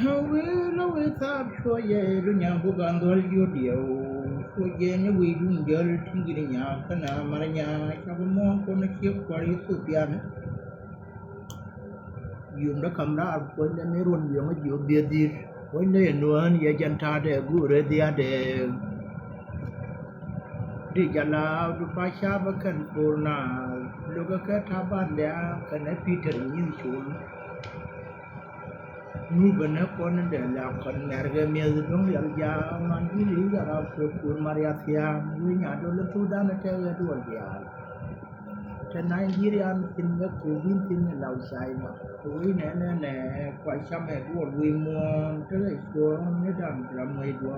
Hawela without sure ye runyabu gandol yodio, for yen we do girl tingrinya, kana maranya, chabamo on a ship for you to piano. You the camera when the mirror you did it, when they know ye janta de good the other. Dijala du pasha bakan purna, look at Tabanda, can I Peter in soon. Nubana con de la con nerve miedon ya man ili ya pur mariatia winya do tu dan te ya do ya te Nigerian tin ga ku bin tin la sai ma wi ne ne ne kwa chame do wi mo te le so ne dan la mai do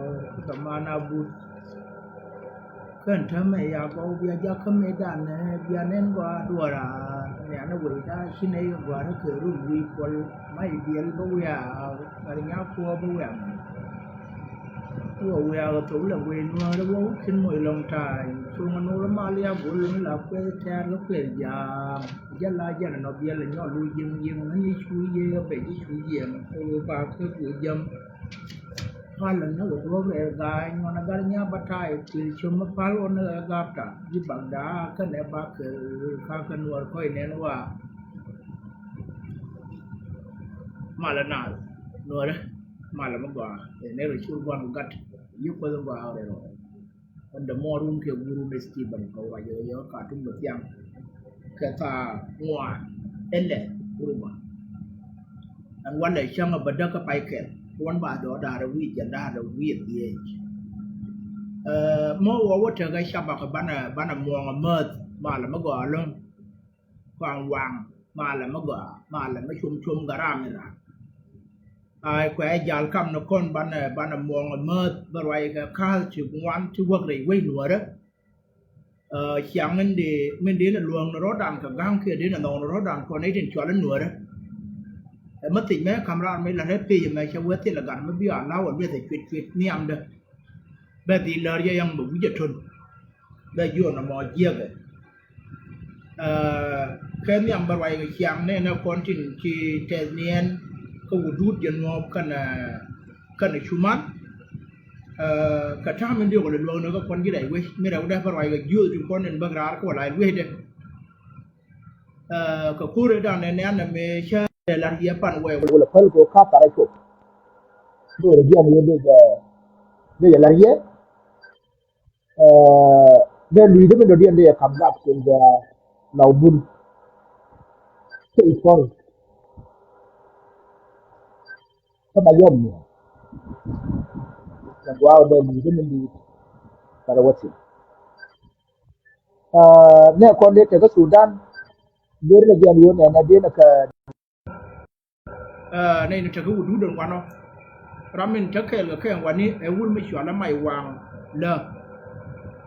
ta mana bu kan ta me ya ba bia ja ka me dan ne bia nen ga do ra ne na wi da shi ne ga na ke ru wi pol mai biel bo ya marinya ko bo ya ko ya to la we no da bo kin moi long tai so no la ma lia bo la pe ta lo pe ya la ya no biel la nyo lu yin yin na ni chu ye be ji chu ye ko ba ko ku yam pala na wo bo be ga nyo na ga nya ba tai ti chum ma pal on ga ta ji bang da ka ne ba ke ka kan war ko ne no wa Malana, no, Malamagua, and never should one got you for the wow. And the more room to guru is Stephen, go your cartoon with young Kata, one, and then Uruma. And one day, Shang of Badaka Pike, one by the other week and other weird the age. More water, I shabak a banner more a mirth, Malamagua alone. Wang, Malamagua, Malamachum Garamina. I quite yell come no con banner mong a mirth, but I call to want to work the way water. Young in the Mindin along the road and Gank didn't know the road and connecting to Allen water. A mutty may come round me and happy make a wet in a gun, maybe allow a bit of fit me under. But the larger young Bujaton, that you are no more jagger. Kami ambar wai ke siang ne na kontin ci tesnien ko wudut yen mo kana chuman ka ta men dio ko le lo no ko kon gi dai we mi ra da par wai ke yu ti kon en bagra ko lai we de ko kure da ne ne me cha la ya pan we ko le pal ko ka ta ko do le dia mo de ya la ye de lui de do dia de kam da ko de law bun cái con ba yom là wow đây mình cái mình đi Karachi nè con đấy cái Sudan đưa ra gian luôn này đi là cái này nó chắc cái udu đơn quan nó ramen chắc cái quan này em muốn mấy chuyện là mày hoàng lờ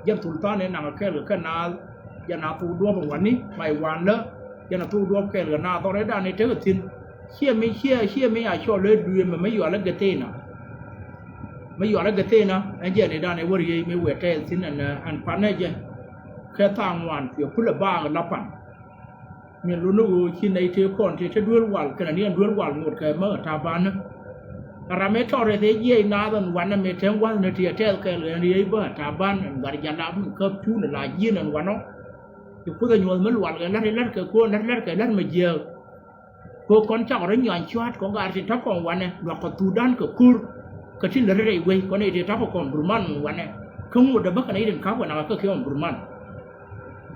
dân Sultan này nằm cái nào dân nào tu đua bằng quan này mày hoàng lờ giờ nó thu đua cái là nào tao đấy đàn này chơi cái tin chia mấy ai cho lấy đuôi mà mấy giờ lấy cái tên nào mấy giờ lấy cái tên nào anh giờ này đàn này vừa rồi mấy vừa chơi tin anh phán này chứ cái thằng ngoan kiểu phun là ba cái lắp ăn miền luôn nó khi này chơi con thì chơi đuôi quạt cái này đuôi quạt một cái mở thà ban nữa ra mấy trò này thế gì nào dannวันนั้นmấy tháng qua nó thì chơi cái này bữa thà ban gari jalan cấp chú là gì nữaวันnó cô ta nhồi mới loạn cái lát cái cô lát cái lát mà giờ cô con cháu nó nhồi choát con gà thì thắp cònวันnày loạt còn tu đan cái cur cái chuyện là đây quay con này thì thắp còn burmanวันnày không một đợt bắc này đến khắp nào cái kiểu burman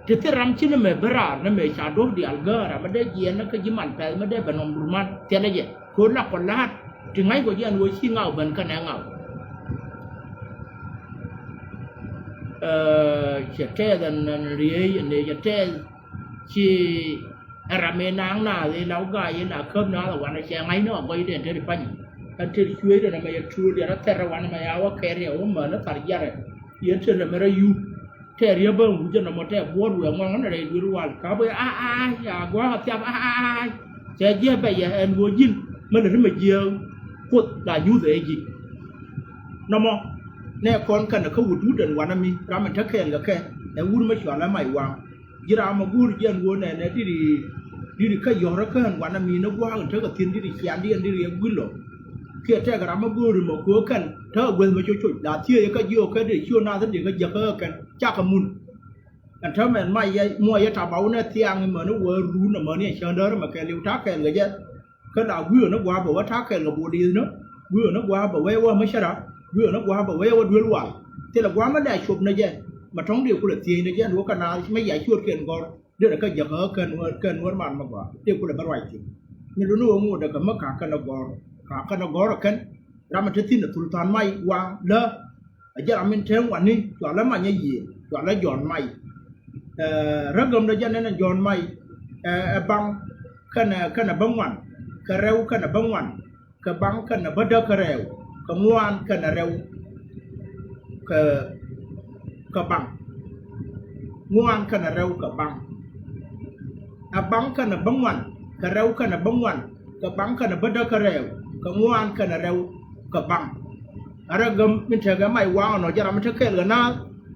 thì cái ram chín nó mới bra nó mới chả đốt đi alga mà đây gì nó cái gì mà phải mà đây bên burman thì là gì cô là còn lát thì ngay của gì anh nuôi xin ngào bên cái này ngào chỉ chơi đàn riêng này chỉ chơi chỉ làm nang na thì lão gái là khớp nó là quan chơi ngay nó quay đến chơi phanh anh chơi chuối rồi mà chơi để nó theo quan mà áo cái rượu mà nó tạt ra rồi yên chơi là mấy yu chơi riêng bơm cũng chơi là một chơi buôn vừa ngon nó đây vừa hoàn cá bây ya quá hợp chăm chơi gì bây giờ anh vừa dính mới là nó mà giờ quật là như thế gì nó mò nè con cần là không có đủ đơn quan mi ra mình thắc khen cái để uống mấy chuyện là mày hoàng giờ ra mà uống chuyện uống này đi cái gió nó cái quan mi nó qua cái cái tiền đi chán đi ăn đi uống lỗ kia te ga ma gu ru mo ko kan ta wel ma chu chu da tie ka yo ka de chu na de ka ya ka kan cha ka mun kan ta men mai ya mo ya ta bau na tiang ma no wo ru na ma ni cha da ma ka liu ta ka ga ya ka da gu no wa ba wa ta ka ga bo di no gu no wa ba we wa ma sha ra gu no wa ba we wa dwel wa te la wa ma da chup na je ma thong de ku la tie na je no ka na mai ya chu ken go de ka ya ka kan wa man ma ba de ku la ba wai ti ni lu no mo da ka ma ka ka na go ka na go ra kan ra ma te tin na sultan mai wa la ja ra min theng wan ni to la ma nya yi to la jon mai ra gam da ja na jon mai bang kana bang wan ka rew kana bang wan ka bang kana bada ka rew ka ngwan kana rew ka bang ngwan kana rew ka bang bang kana bang wan ka rew kana bang wan ka bang kana bada ka rew ka ngwan kana rew ka bang ara gam min ta ga mai wa no jara min ta kel ga na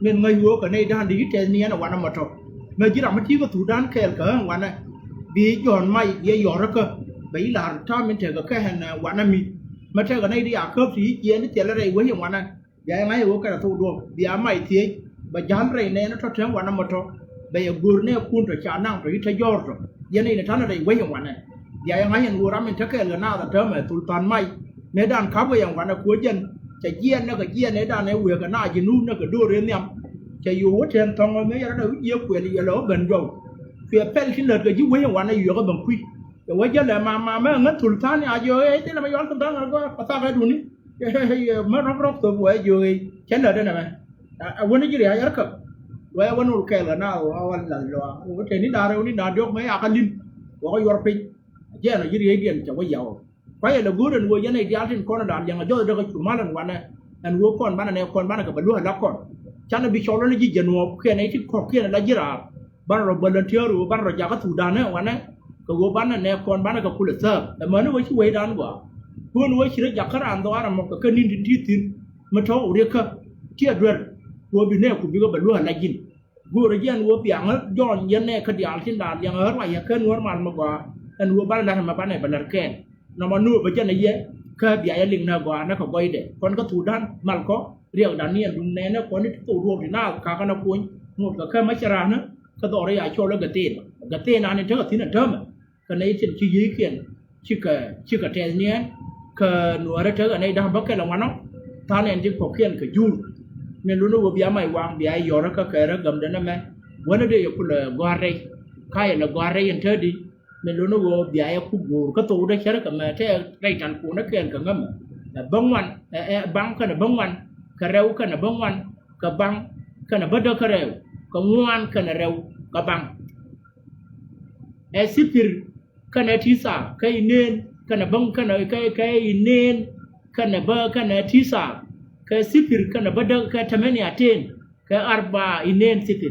min ngai wo ka nei dan di te ni na wa na ma to me jira ma ti ko tu dan kel ka wa na bi jon mai ye yo ra ka bai la ta min ta ga ka han wa na mi ma ta ga nei di a ko ti ye ni te la rei wo ye wa na ya ngai wo ka tu do bi a mai ti ba jan rei ne na to te wa na ma to ba ye gur ne kun to cha nang to ta yo to ye nei na ta na rei wo ye wa na ya ngai hen wo ra min ta kel ga na da ta me sultan mai me dan ka bo ye wa na ko jenจะเยี่ยนนะก็เยี่ยนในด้านในเวกันหน้าจะนู่นนะก็ดูเรื่องนี้จะอยู่ว่าเทียนทองไม่ยังได้เยี่ยมเปลี่ยนอย่าล้อเบนโยเสียเป็นขึ้นเลยก็ยิ่งวิ่งวันในอยู่ก็บังคุยแต่ว่าจะเลยมาไม่งั้นสุดท้ายเนี่ยอายุที่เราไม่ย้อนกันตั้งก็ภาษาอะไรดูนี่ไม่รับตัวว่าอยู่เช่นเดิมได้ไหมวันนี้จะเรียกอะไรกันว่าวันนู้นแก่แล้วนะวันหลังเราว่าเทนี่ดาร์วันนี้ดาร์ยกไม่อาการลิ้นว่าอยู่รับไปเจ้าเราจะเรียกเดียนจะว่าเยาไปแล้วกูเดินวัวยันในเดียร์ที่คนด่านยังจะเดินก็ชุ่มมาแล้ววันนั้นอันวัวคนบ้านเนี่ยคนบ้านก็บรรลุหันลักคนฉันน่ะบิชอลนี่จีนวัวแค่ไหนที่ขอบแค่ไหนละจีราบ้านเราบอลเทียร์บ้านเราอยากก็ถูด่านเนี่ยวันนั้นก็วัวบ้านเนี่ยคนบ้านก็คุยเสร็จแต่เมื่อนั้นวัวชิวด่านกว่าเพื่อนวัวชิลอยากขรานตัวอะไรมันก็นินที่ทิ้งมันท้อเรียกเทียร์เรื่องวัวบินเนี่ยกูบิก็บรรลุหันละยินกูเรียนวัวเปียงย้อนยันเนี่ยขยันที่ด่านยังเฮ้ยว่าอยากขึ้นวัวมันมากกว่าอันวัวบ้านเราทำมาบ้านไหนบ้านเราแก่น้ำมันนู่นไปเจอในเยอะแค่บิายลิงน่ากว่านักขบอยเด็กคนก็ถูด้านมันก็เรียกด้านนี้ดุนแน่นะคนที่ถูรวมที่หน้าขากันนับปุ้ยหมดก็แค่ไม่ชรานะก็ต่อระยะโชว์แล้วกเต้นานในเท่าที่นั่นเท่ามั้ยก็ในเช่นชี้ยี่เขียนชื่อเทนเนี่ยก็หนูอะไรเท่ากันในด้านบักเก็ตละวันเนาะท่านเองที่ขบเขียนก็ยุ่งเนี่ยรู้ว่าบิายไม่วางบิายยอร์ก็แค่ระกำเดินนั่นไหมวันนี้เดี๋ยวคุณกวาดเลยใครละกวาดเลยยันเท่าดีไม่รู้นะว่าบิายคู่บูก็ตัวได้เชื่อกันมาเท่าไรจันกูนักเรียนกันงั้นบางวันบางกันบางวันก็เร็วกันบางวันก็บางกันบัดเดก็เร็วก็งวนกันเร็วก็บางสิบปีกันที่สามก็อินเนนกันบางกันก็อินเนนกันบางกันที่สามก็สิบปีกันบัดเดก็ทำให้เนี่ยเทนก็อาร์บาอินเนนสิบปี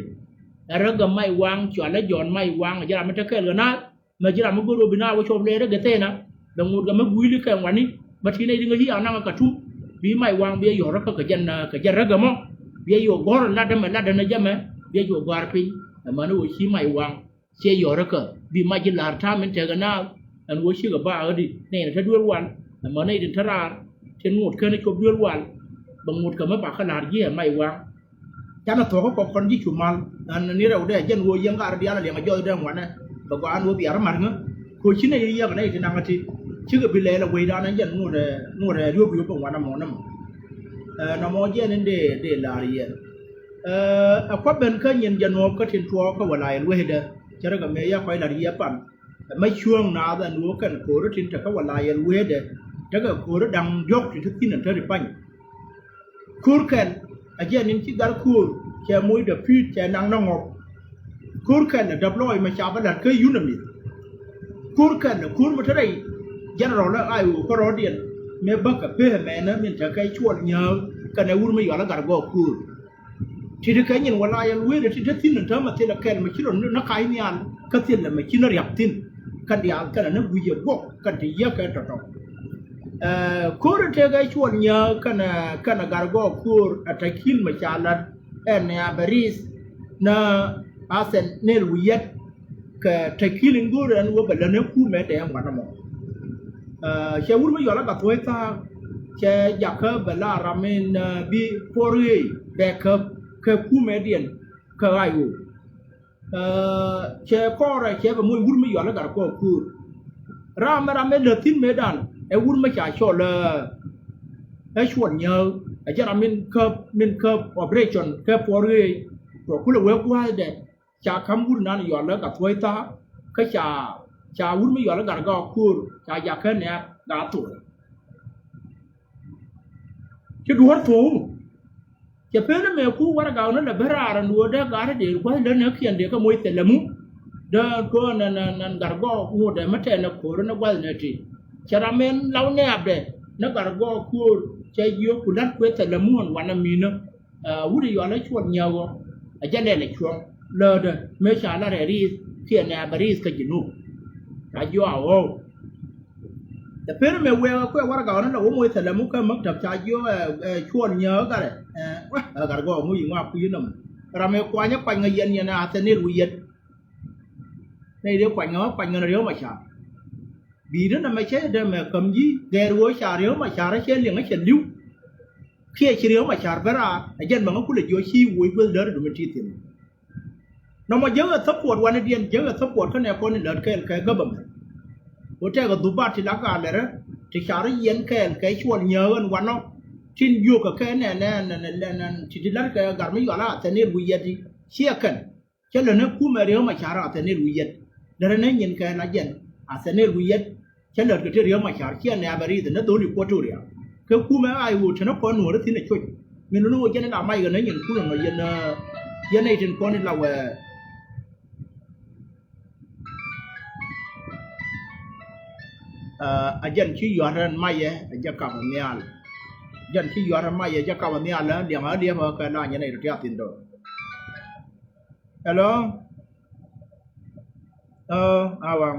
แล้วก็ไม่วางจวนแล้วย้อนไม่วางจะทำให้เธอเกิดกันนะมาจีรามุกรูบินาว่าชมเลยแล้วก็เต้นะดังงูก็ไม่บุยลิกันวันนี้มาที่ในดิ่งที่เอาหน้ามากระทุ้บีไม่วางเบียอยู่รักก็ยันรักกันมั้งเบียอยู่กอร์ลาดมันลาดนั่นยังไหมเบียอยู่กอร์ปีมันว่าชีไม่วางเชียอยู่รักก็บีมาจีราท่ามันเจอกันน่าอันว่าชีกับบ้าดิเนี่ยถ้าด้วยวันมันในดินทราเช่นงูเคยในชมด้วยวันบางงูก็ไม่ปากขนาดยี่ไม่วางฉันน่ะตัวเขาบอกคนที่ชุมมันอันนี้เราได้ยันวัวยังก็อะไรอะไรอย่างเงี้ยย่อยได้หมดนะบางวันวัวปีอะไรมันเงี้ยคุยชิ้นในยี่กันในที่นั่งกันที่ชื่อกับบิเลละเวดานั้นยันงูเรยูบางวันน้ำมันน้ำมันเย็นนั่นเดลารีควบเป็นแค่ยันวัวก็ทิ้งทัวร์ก็ว่าลายรวยเด้อจะได้กับเมียคอยลารีปั่นไม่ช่วงนาแต่วัวกันโคตรทิ้งแต่ก็ว่าลายรวยเด้อถ้าเกิดโคตรดังยกที่ที่นั่นเธอได้ปั่นคูร์กันอาจารย์นี่ที่การคูร์แค่มวยเดือดพีแค่นางน้องงคูร์กันดับร้อยมาชาวบ้านเคยยุ่งนั่นนี่คูร์กันคูร์มาเท่าไรยันเราแล้วไอ้หูก็รอเดียนแม่บักกับเพื่อนแม่นะมันจะใครชวนเยอะกันในวุ้นไม่หย่อนแล้วกันก็คูร์ที่ที่ใครยินว่าลายรวยเดี๋ยวที่ที่นั่นเธอมาที่ละแกนมาคิดว่านักขายเนี่ยก็ที่ละมาคิดน่าอยากทิ้งกันเดียวกันนั่นวิญญาณบอกกันที่เยอะกันต่อคูร์ที่ใครชวนเยอะกันกันการก็คูร์อัตคินมาชาลัดเนี่ยบริสนะอาเซนเนลวิยต์ก็ตะคิลิงกูเรนว่าเป็นเรื่องคู่แม่แต่ยังวันนั้น เชวุ้นไม่หยอดแล้วกับตัวตาเชอยากเวลารามินบีพอรีแบกคู่เมเดียนไอ้หูเชก็อะไรเชแบบมุ้ยวุ้นไม่หยอดแล้วกับก็คือรามเลือดทิ้งเมดันวุ้นไม่จ่ายชดเลยชวนเยอะจะรามินออเปอเรชั่นพอรีตัวคุณเวกว่าเด็กจากคำวุ้นนั้นหยอดแล้วกับตัวตาก็จะวุ้นไม่หยอดแล้วกับก็คือจะอยากเนี่ยกาตัวจะดูหัวถูจะเพื่อนเมื่อคู่ว่าเราเนี่ยเบรารนัวเด็กการเด็กว่าเดินนักเขียนเด็กก็มวยเตลมุเดินก็นั่นการก็งูเด็กมาเทนนักโขรนักว่าเนี่ยทีชาราเมนเราเนี่ยอับเด็กนักการก็คู่จะยกคุณนักเวทเตลมุนวันนั้นมีเนาะวุ้ยอยู่อะไรชวนเยาว์อาจารย์เนี่ยช่วงเลิศไม่ใช่อะไรรีสเขียนเนี่ยบริสก็จินุอายุเอาแต่เพื่อนเมื่อเวลาคุยว่าเราเนี่ยเราไม่เสร็จแล้วมุกก็มักจะใช้เยอะชวนเยอะกันเลยการก็มุ่งว่าคุยน้ำเราไม่ควรจะไปเงินเย็นนะแต่เนี่ยรู้เย็นในเรื่องไปเงินเรื่องมาชาบีนั้นไม่ใช่เดิมคำยี่แกรู้ชาเรื่องมาชาได้เช่นเรื่องเช่นลิ้วเขี่ยเรื่องมาชาเวลาไอ้เจนบางคนเลยโยชีวุ้ยเพื่อเดินดูมันที่เต็มน้องมาเยอะทับปวดวันเดียนเยอะทับปวดก็เนี่ยคนเดินแค่ก็แบบโอ้เจ้าก็ดูบ้านที่รักกันเลยนะที่ชาได้เย็นแค่ชวนเยอะกันวันนั้นที่อยู่กับแค่เนี่ยที่รักกันการไม่อยู่ละแต่เนี่ยรู้เย็นที่เชี่ยกันเช่นนั้นคู่มาเรื่องมาชาระแต่เนี่ยรู้เย็นเดินเนี่ยเย็นแค่นั้นเย็นแต่เนี่ยรู้เย็นเช่นเดินก็ที่เรื่องมาชาเชี่ยเนี่ยบริษัทนั้นตัวนี้ปวดตัวเดียวคือคู่มาไอ้หูฉันคนหนูที่เนี่ยช่วยมีนู้นว่าเจ้าเนี่ยไม่กันเนี่ยเย็นคู่มาเย็นในถึงคนนี่เราอาจารย์ชี้ยอดไม่เยอะอาจารย์กำเนียลอาจารย์ชี้ยอดไม่เยอะจะกำเนียลแล้วเดี๋ยวมากันนั่นยังไงรู้จักติดต่อฮัลโหลอาวัง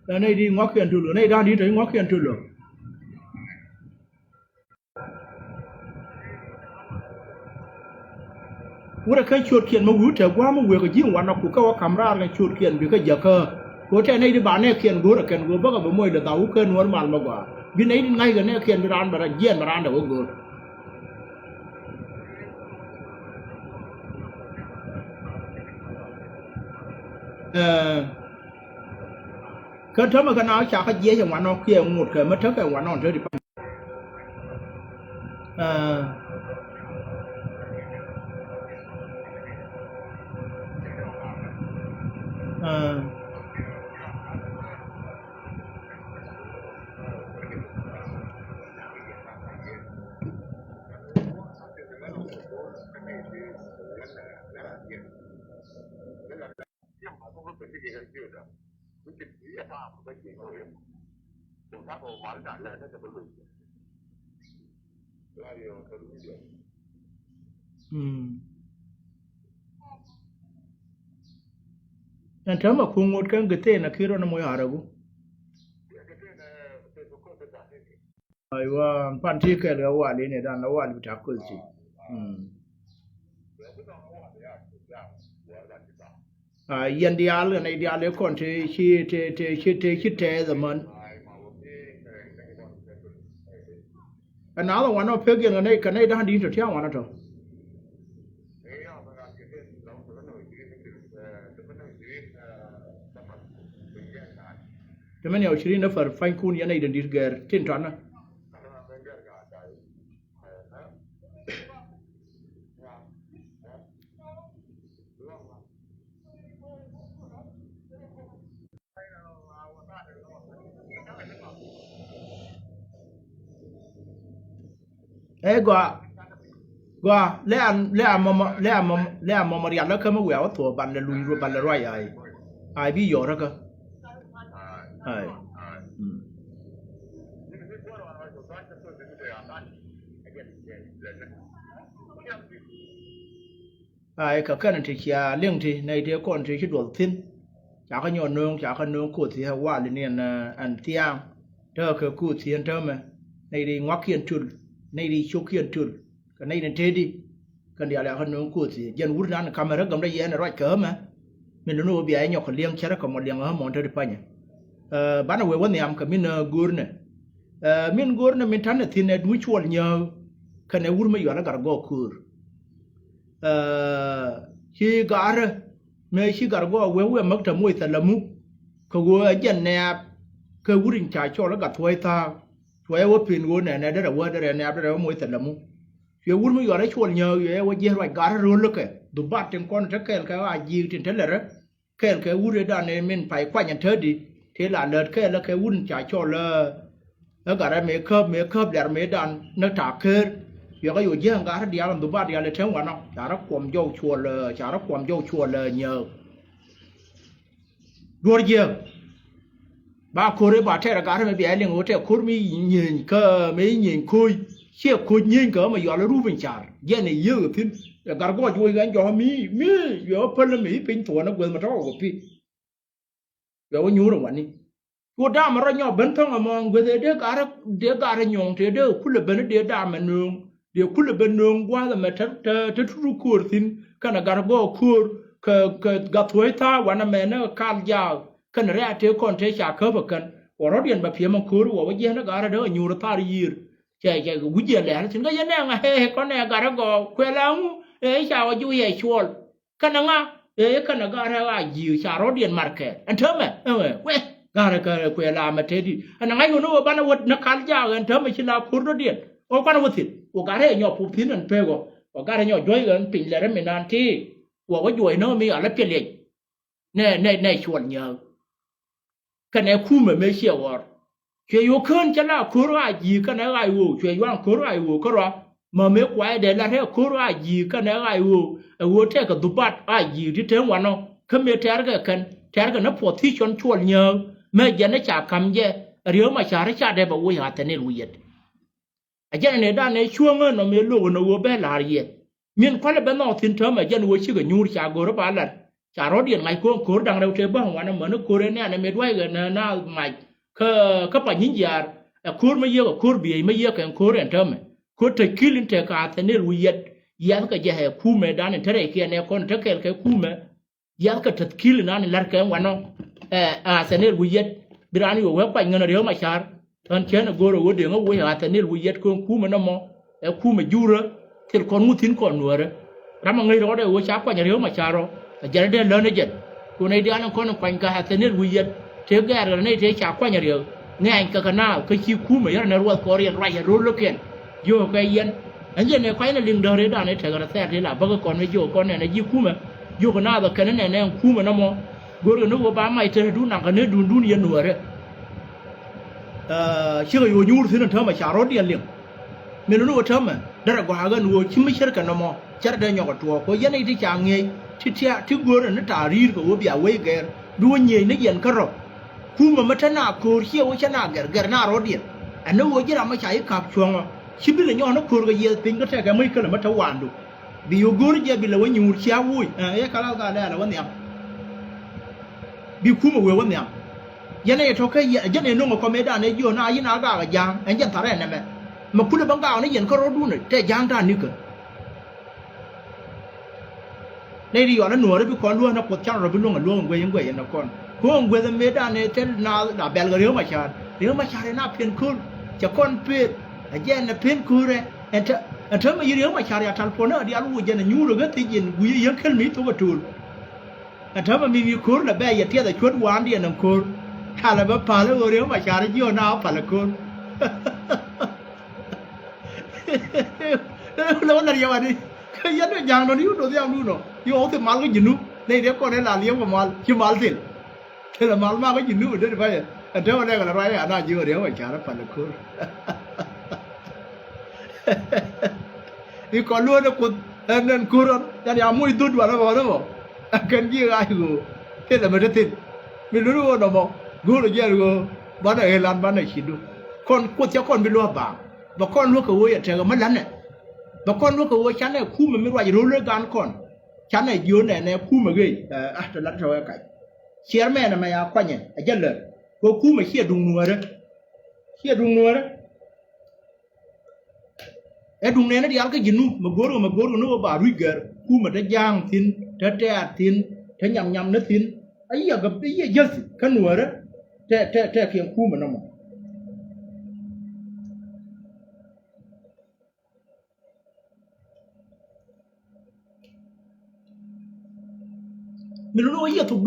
แล้วในดีงอเขียนถูกหรือในด้านนี้ถึงงอเขียนถูกหรือว่าเคยชดเขียนมาหูแต่ว่ามันเวก็ยิ่งวันเราคุก็ว่าคำราเลยชดเขียนไปก็เยอะก็กูแต่ในที่บ้านเนี่ยเขียนกูแต่เขียนกูบ้าก็บ่มวยเดือดตาหูเกินวันมันมากกว่าบินในไงกันเนี่ยเขียนไปร้านแบบเยี่ยนร้านเดี๋ยวกูคือถ้ามันก็น้อยจากเขาเยี่ยจังหวะนอกเกี่ยวหมดเคยมาเท่ากับวันนอนเท่าที่ปั้นนั่นเธอมาคุงหมดกันก็เต้นนะคือเราหน้ามวยหาเรากูไอ้ว่าพันที่แกเรือว่าเลยเนี่ยด้านละว่ารู้จักกันสิยันเดียร์ในเดียร์คนที่คิดแต่มันอันนั้นวันนั้นเพื่อนกันในด้านดีสุดที่วันนั้นเถอะแต่ไม่เนี่ยชีรินเฟอร์ไฟคูนยันในเดินดีเกอร์ทิ้งทันนะกว่าเล่มเรียนแล้วเขาไม่เว้าตัวบันเลยลุยรูบันเลยร้อยไอ้พี่ยอร์ก็ไอ้ก็แค่นั้นที่เชียเรื่องที่ในเดียวก่อนที่คิดว่าทิ้งจ chả có nhon nương chả có nương cột thì hoa lên nè anh tiang thơ cái cột thì anh thơ mà này đi ngoắc kiên chun này đi chúc kiên chun cái này nên thế đi cái điều là cái nương cột thì dân vút nan camera cầm đây yên là right cỡ mà mình nó bị ai nhọc liang chả có một liang ở mòn thôi đi phải nhỉ bán ở quê niệm cái mình gurne mình thằng thì này đuôi chuột nhờ cái này vút mới gọi là gar go kur khi gar mấy khi gar go quê mất trầm mùi thật là mu cái quê dân nè cái vút đình trái cho nó gặp thuê ta thuê vút pin quê này đó là quê đó là nè đó là mùi thật là mu cái vút mới gọi là chuột nhờ cái quê dân phải gar rồi lúc cái đồ bát trên con cái gì trên thế là đó cái vút đó này mình phải qua nhận thế đi thế là lợt cái là cái vút trái cho là nó cả đây mấy khớp để mấy đàn nó trả khơi giờ cái gì hàng cả đi làm tụi ba đi làm thêm quá nó trả nó quầm dâu chùa là nhờ đuổi giờ ba cô đấy ba thế là cả mấy bé liền ngồi thế cô mới nhìn cơ mấy nhìn khôi chia khôi nhìn cơ mà giờ nó rú bình chả giờ này giờ thì cả có chui cái cho mi giờ phân là mi pin thua nó quên mà thôi của pi giờ có nhú rồi anh cô đã mà ra nhỏ bên thằng mà người để cả nhong thế đó khuya bên để đã mà nương để khuya bên nương qua là mà thật rú cua tin cái nào cả go cua cái gặp thuê tha và nó mà nó cam giàu cái này ra thế con thế chả khớp bậc cần và nó điện bạc phía mà cua và bây giờ nó cả đó nhiều nó ta đi chạy cái gì lẽ thì cái này nghe con này cả go quê lắm ấy chào vui vậy chuột cái nào cái nào cả gì chả nó điện market anh thơm mà quê gara quê làm mà thế đi anh ngay nó ban đầu nó khá giàu anh thơm mà chỉ là phun nó điện ô con nó thịt ô cá này nhỏ phun thịt anh phê go ô cá này nhỏ dối gần pin lại mình ăn thì ô cái dối nó mới ở lại liền này chuột nhờ cái này khu mà mấy xíu rồi chuyện yêu khơn cho là khu rồi gì cái này ai u chuyện yêu khu rồi ai u cái đó mà mấy quái để là thế khu rồi gì cái này ai u thế cái tụt bát ai gì thì thế mà nó không biết thế cái nó phổ thi chọn chuột nhờ mấy giờ nó chả cầm gì riêng mà chả để bảo uy hạt này lui hết ở trên này đàn này chuông nó mới lùi nó uo bé là gì miền quan là bên nọ thiên thơm mà dân uo chỉ cái nhur chả gỡ ba lần chả rót điện ngày cố đằng đầu chơi băng mà nó cố đấy nè nó mới quay cái nó mày các bạn nhìn giờ cố mấy giờ cố bì mấy giờ cái cố điện thơm cố thời kỳ lên thời cả thế này lui hết giờ cái gì hệ khu mấy đàn này thế này kia này con thế cái khu mấy giờ cái thời kỳ lên này là cái quan nó thế này lui hết birani wo pa ngana riyo ma char tan chen go ro de ngo wo ha tan ni wiyet ko ku ma no mo ku ma jura til kon mutin kon nuore rama ngai ro de wo cha pa riyo ma charo jare de lo ne jet ko nei dia nan kon pan ka ha tan ni wiyet te ga ra nei te cha pa riyo ngai ka kana ka chi ku ma ya na ro ko riyan ra ya ro lo ken yo ka yen an je ne kwai na ling do re da ne te ga sa te la ba ko kon me yo kon ne ji ku ma yo ko na da kan ne ne ku ma no mo goro no ba mai te du nang ka ne du yen nuore chưa có nhiều thứ nên mà chả rót điện liền mình nó thơm mà đó là quả gần nuôi chim mấy cái cái nó mò chắc đây nhỏ cái chùa có giá này thì chẳng nghe thì goro nó trả riêng của bia quay cái đua nhảy nó hiện cái rồi khu mà thế nào cô hiểu thế nào cái nào rót điện anh nó vừa chỉ làm mà chạy cặp chuông chỉ biết là nhỏ nó cô cái gì tính cái mấy cái là mất thấu hoàn được vì goro giờ bị là với nhiều chia vui cái lao cái đây là vấn đề bị khu mà về vấn đề giờ này thôi cái giờ này nó mà có mấy đàn này vô na yên nào cả giang anh chẳng thấy này mà cứ băng gạo này hiện có rót đun này thế giang ra như cơ này đi gọi nó nửa đấy bị con luôn nó cột chăng rồi bị luôn ở luôn quay nó con không quay mấy đàn này thế nào đã bèn cái riêu mà chả này nào phiền cool chả con phiền giờ này phiền cool đấy anh thấy mà riêu mà chả này thằng phone nó đi ăn uống giờ này nhu rồi cái gì vui yên khel mỹ tôi có tool anh thấy mà mình cool là bây giờ thiệt là chuột quán đi anh cool thà là bắp phá nó riêu mà chả này vô nào phải là cool nó là gì vậy đi cái gì nó giang nó níu nó giang luôn nó yêu thì mal cái gì nữa đây đứa con này là liếm vào mal chứ mal thì thế là mal mà cái gì nữa ở đây phải anh thấy ở đây là phải anh nói gì ở đây mà chả nó phải là cool đi còn luôn nó cũng nên cool rồi nhà nhà mua đút vào nó bảo cần gì ai cũng thế là mình tin mình luôn nó bảo gua là gì rồi bán ở Ireland bán ở Mỹ đâu con cháu con bị lừa bảng và con lúc cái vui trời có mất lắm này và con lúc cái vui chán này khu mình mới gọi rồi lừa gan con chán này dưới này khu mà ghi trời lăn rồi cái chairman ma ya kwanye ajalla ko kuma shi dung nuware shi dung nuware e dung ne na di alka jinu magoro no ba ruiger kuma da jang tin da ta tin ta nyam na tin ayya ga biye jalsi kan nuware ta kiyan kuma na mo miluno iya tuk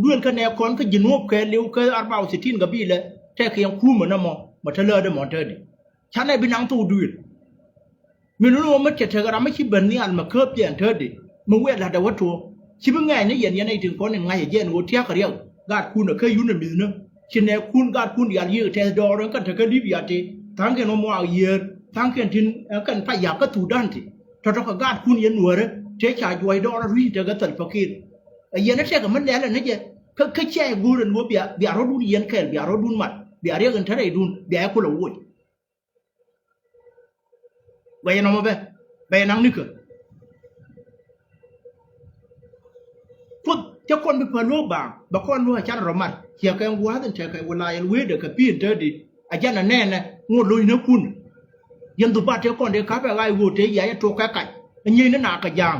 duel ka ne kon ka jinop ka lew ka 64 gabile te ka yan kuma na mo matala de montade chana binang tu duel miluno ma te ga ma ki banni al makop yan tade mu we la da wato ki bi ngai ne yen ne tin kon ngai yen wo tia ka rew gat kun ka yuna mi na ki ne kun gat kun ya ye te do ron ka te ka libya te tanke no mo a ye tanke tin kan pa ya ka tu dan ti to ka gat kun yen nuore te cha joi do ri te ga tal pakir yen na te ka man le na je ka che guren wo bia ro dun yen kel bia ro dun mat bia re gan tare dun bia ko lo wo wa yen mo be nang ni ka put te kon bi pa lo ba kon lo cha ro mat ya ka wa den te ka wala yen we de ka pin te di a jana ne na ngo lo na kun yen du ba te kon de ka ba ga wo te ya to ka ka ni na ka jang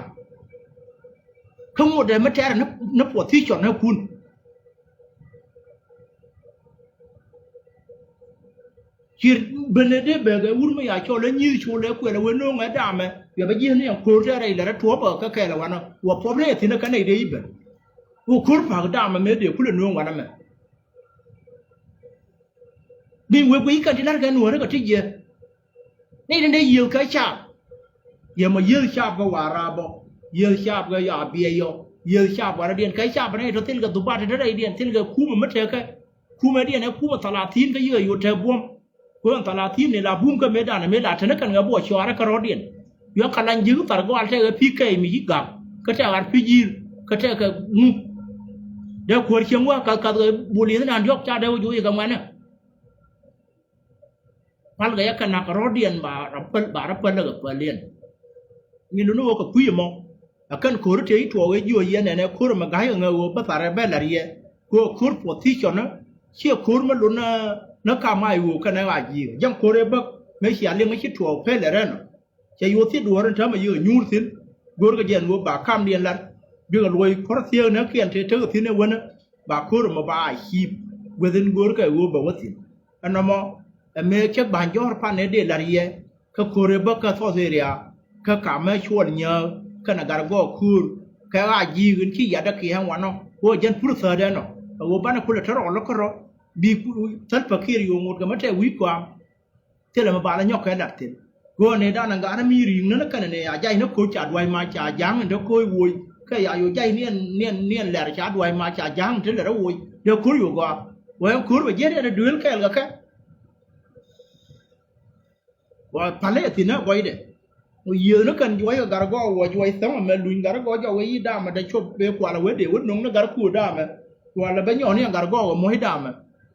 không một đề mất trẻ là nó bỏ thi chọn nó phun chỉ bên đây về cái uống mấy ai cho lấy như cho lấy quyền là quên nó ngay đàm mà giờ bây giờ này cô ra đây là nó thua ở cái là nó và phốp này thì nó cái này đi bên cô khốn phải cái đàm mà mấy điều cũng là nuông vào nó mà vì quý cái thì nó cái nuông nó có thích gì này đến đây nhiều cái chạp giờ mà nhiều chạp có hòa ra bộ yer sharp ga ya biyo yer sharp wa dian kai sharp ne to til ga duba de dai dian til ga kuma mate ka kuma dian ne kuma 30 ga yer yo te bom ko 30 ne la bum ka me da tane kan ga bo shwara ka rodien yo kalan jigu tar go alte ga pk mi ga ka ta ar pijir ka ta ka de ko chen wa ka buli na yok cha de ju ga mana pal ga ya kan na ka rodien ba rappel ga palien ni no ko kuyi mo akan kor te to we jo ye ne kor ma ga nga wo ba tare be la rie ko kor position na che kor ma lu na ka mai wo ka na ga ji yang kor e ba me sia le ma chi to pe le ren che yo ti do ren ta ma yo nyur tin gor ga jen wo ba kam dien la bi ga loy kor tie na kien te tin ne wona ba kor ma ba hi within gor ka wo ba watin anamo me che ban jor pa ne de la rie ka kor e ba ka so se ria ka ka me chwon nya ka na gar go kur ka ga ji gin ki ya da ki han wano wo jen pur sa de no wo ba na kula taro lo ko ro bi tal pakir yo ngot ga mate wi kwa tele ma ba la nyok ka dat tin go ne da na ga na mi ri na ka ne ya jai na ko cha dwai ma cha jang ndo ko wo ka ya yo jai nien la cha dwai ma cha jang tin la wo de kur yo go wo kur ba je de duel ka ga ka wa pale tin na wo de nhiều nó cần chuối gar go và chuối sống mà lùn gar go cho cái đam mà để chụp về quả là với để vứt nông nó gar cua đam mà quả là bé nhỏ này gar go và mỗi đam mà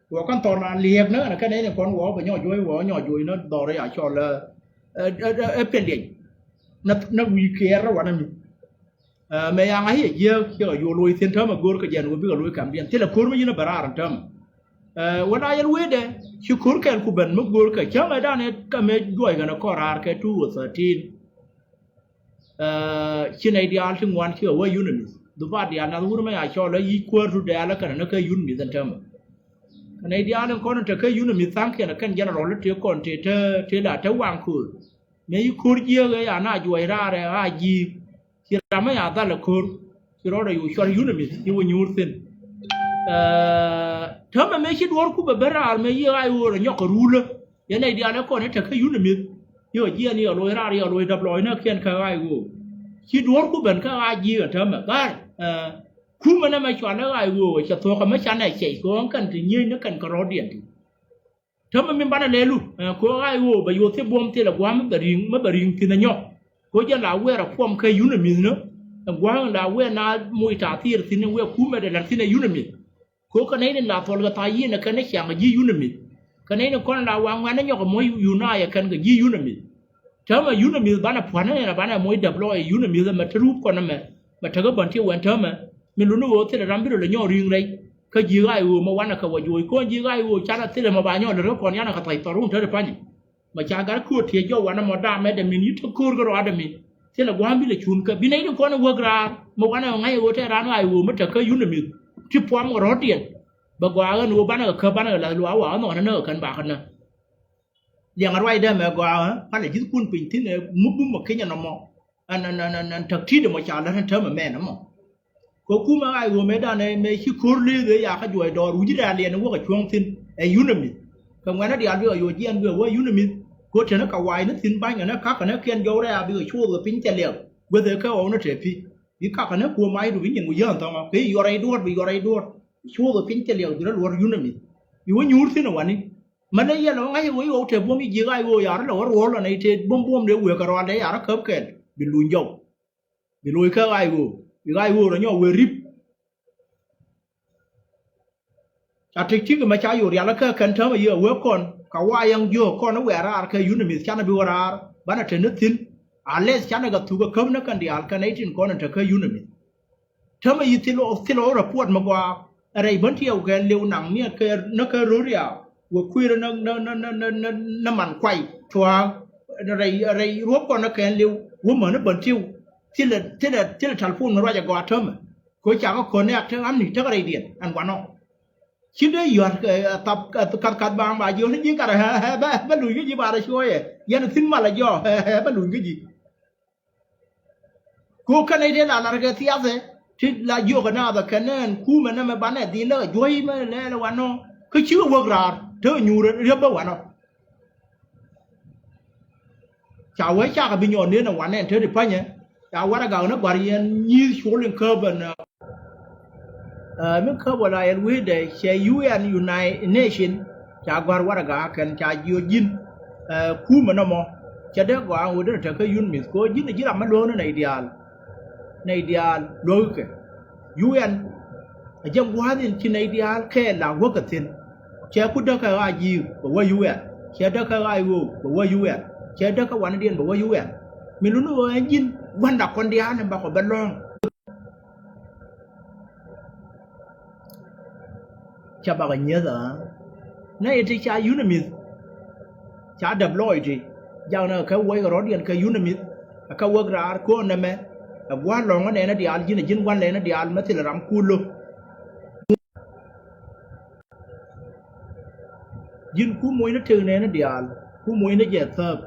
quả con to là liệp nữa là cái đấy là con gõ và nhỏ chuối nó đỏ đấy à cho là bên điện nó bị kia rồi anh em mày ăn ấy giờ cái ở vô lùi thiên thơm mà gor cái gì nó biết lùi cảm điện thế là cuốn mới như nó bả ra thơmวันนั้นยังเวทเลยชิคุรแกนคูเป็นมุกกูร์แกช่างไอ้ด้านนี้ก็ไม่ด้วยกันนะก็รารแกทู13ชินไอเดียถึงวันที่ว่ายูนิมิสดูว่าเดียนั้นรู้ไหมไอ้ชอแล้วอีควอร์รูเดียแล้วกันนั่นก็ยูนิมิสนั่นเองไอเดียนั้นคนนั้นจะเคยยูนิมิสตั้งแค่นั้นกันยันเราเลือกเที่ยวก่อนเทล่าเทวางคูร์เนี่ยอีคูร์เยอะเลยอ่ะน่าจะไว้ราเลยอ่ะยี่ที่เราไม่อยากได้ละคูร์ที่เราได้อยู่ชอยูนิมิสที่ว่ายูนิสถ้ามันไม่คิดว่ากูแบบเราไม่เยอะไอ้วัวเนี่ยก็รู้เลยยันไอเดียนั้นก่อนเนี่ยจะเคยยูนิมิสเยอะเยี่ยนี่ลอยราเรียลอยดับลอยเนี่ยเขียนข้าไอ้วัวคิดว่ากูเป็นข้าไอ้ยี่กันทำแบบกันคู่มันไม่ชวนไอ้วัวจะตัวเขาไม่ชันไอ้เฉยก็กันถึงยืนนักกันก็รอเดียนถ้ามันเป็นบ้านเลลุกูไอ้วัวไปอยู่ที่บ้านที่ละกว่ามันบริงที่นั่นเนาะกูจะลาเวร์ความเคยยูนิมิสเนาะกว่าลาเวร์น่ามวยตาที่ที่นั่นเวร์คู่ไม่ได้หลังที่นั่นยูนิมิสko kana ina la tol ga tayi na kana kyanga ji yunami kana ina kon la wanga na nyoko moy yuna ya kan ga ji yunami tama yunami bana pwana na bana moy deploy yunami da matru ko na me mataga banti wan tama mi lu no te ram bi le nyo ring re ka ji ga yu ma wana ka wa yu ko ji ga yu cha na te le ma ba nyo le ko nya na ka tai to rum te pa ni ma cha ga ku te jo wana mo da me de mi ni to kur ga da mi te le gwa bi le chun ka bi nei ko na wo gra ma wana ngai wo te ran ga yu ma te ka yu ne mi ti po mo ro tien ba gwa ga no ba na ka ba na la lu wa no na no kan ba kan na yang arwai da me gwa pa le ji kun pin tin mu bu ma kenya no mo an tak ti de mo cha la tan ma me na mo ko kuma ai wo me da ne me chi kur li de ya ka joi do ru ji da le na wo ka chuang tin e yu ne mi ka ngwa na dia bi yo ji an bi wo yu ne mi ko te na ka wai na tin ba na ka ka na ken jo ra bi chu ga pin che le wo de ka o na te pi bi ka ka na ko mai du bi nyen wo yan ta ma ke yo rai do bi yo rai do chu ga pin che le du ra wo yu ne mi yu nyur tin wa niมันเนี่ยเราไงwo yo te bom yi ga wo ya la ro la nei te bom de we ka ro de ya ra khap ken bi lu yo bi lu ka ga wo ro nyo we rip ta tik tik ma cha yo ya la ka kan ta ma yo we kon ka wa yang yo kon na we ra ka yu ne mi cha na bi wa ra ba na te ne tin a le cha na ga tu ga kham na kan di al ka nei tin kon ta ka yu ne mi ta ma yi ti lo ra puat ma gwaอะไรบันเที่ยวกันเร็วหนังเนี่ยเคยนักรู้เรียวว่าคุยเรื่องน้ำมันไฟชัวอะไรรวมกันนักแข่งเร็วว่าเหมือนนักบันเที่ยวที่เราทัลพูนมันว่าจะกอดเท่ามั้ยก็จากก็คนเนี่ยทั้งอันนี้ทั้งอะไรเดียนอันวันนั้นคิดได้ย้อนตับกัดบางบางย้อนยิ่งกันฮะบ้านหลุยก็ยี่บาร์ช่วยยันขึ้นมาละย่อบ้านหลุยก็ยี่กูกันในเรื่องอะไรก็ที่อะไรที่เราโยกหน้าแต่แค่นั้นคู่มันนั่นมันบ้านเนี่ยดีเลยย้อยมาแล้ววันนั้นคือชื่อว่าการเธออยู่เรียบร้อยวันนั้นชาวเวชากับบิญญาณเนี่ยนะวันนี้เธอได้ไปเนี่ยชาววัดเก่านะบริเวณยี่สิบเรื่องเคอร์บันเมื่อเคอร์บันอะไรรู้ได้เชื่อ UN United Nation ชาววัดเก่ากันชาวยูจินคู่มันน่ะมั้งจะได้กว่าวันนี้เธอเคยยุ่งมิสโก้ยินดีเราไม่รู้นะในเดียร์ในเดียร์โลกUN ยังว่าที่ในเดียร์แค่เราวัดกันสิเชื่อพูดได้แค่ว่ายูบอกว่า UN เชื่อได้แค่ว่ายูบอกว่า UN เชื่อได้แค่วันเดียนบอกว่า UN มีรู้ว่ายินวันดักคนเดียวเนี่ยบอกว่าบัลลองจะบอกอย่างนี้เหรอนั่นเองที่ชายูนิมิสชาดับลอยที่อย่างนั้นเขาไว้กับรถเดียนเขายูนิมิสเขาว่าการ์คนนั่นไหมว่าลองกันเนี่ยนะเดียร์ยินวันเลยนะเดียร์มาที่เราทำคูลยินคู่มวยนั่นเธอเนี่ยนะเดียร์คู่มวยนั่นเจ็ดเซิร์ฟ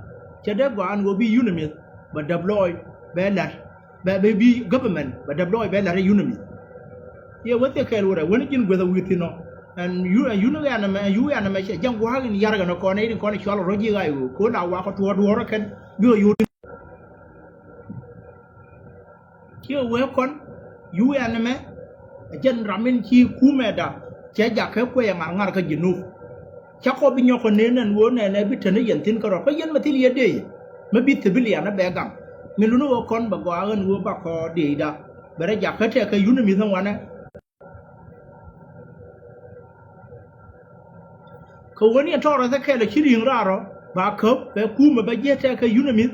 จะได้กว่าอันว่าบียูนิมิสบัดดับลอยแบบนั้นแบบบีgovernmentบัดดับลอยแบบนั้นยูนิมิสเยอะว่าแต่แค่รู้อะไรวันนี้ยินกว่าตัววิธีน้องยูนิกันนะมั้ยยูกันนะมั้ยยังว่ากันยาร์กันนะก่อนนี้ก่อนนี้ชาวโรจิกาอยู่คนเอาว่าเขาตัวรักกันดูยูเชื่อว่าคนยูกันนะมั้ยจันรามินชีคู่แม่ด่าเชื่ออยากให้คุยงานกันยินูชักเขาบินยกคนนี้นั่นวัวเนี่ยบิดเธอเนี่ยยันทิ้งก็รอก็ยันมาที่เลียดีไม่บิดถือบิเลียนะแบกังไม่รู้ว่าคนบอกว่าเงินวัวปากคอดีด่าแบบอยากให้เธอเคยยูนิมิทั้งวันนะเขาวันนี้ชอบอะไรสักแค่เลยคิดอย่างไรหรอบาร์คับแบบคู่มาไปเยี่ยเธอเคยยูนิมิ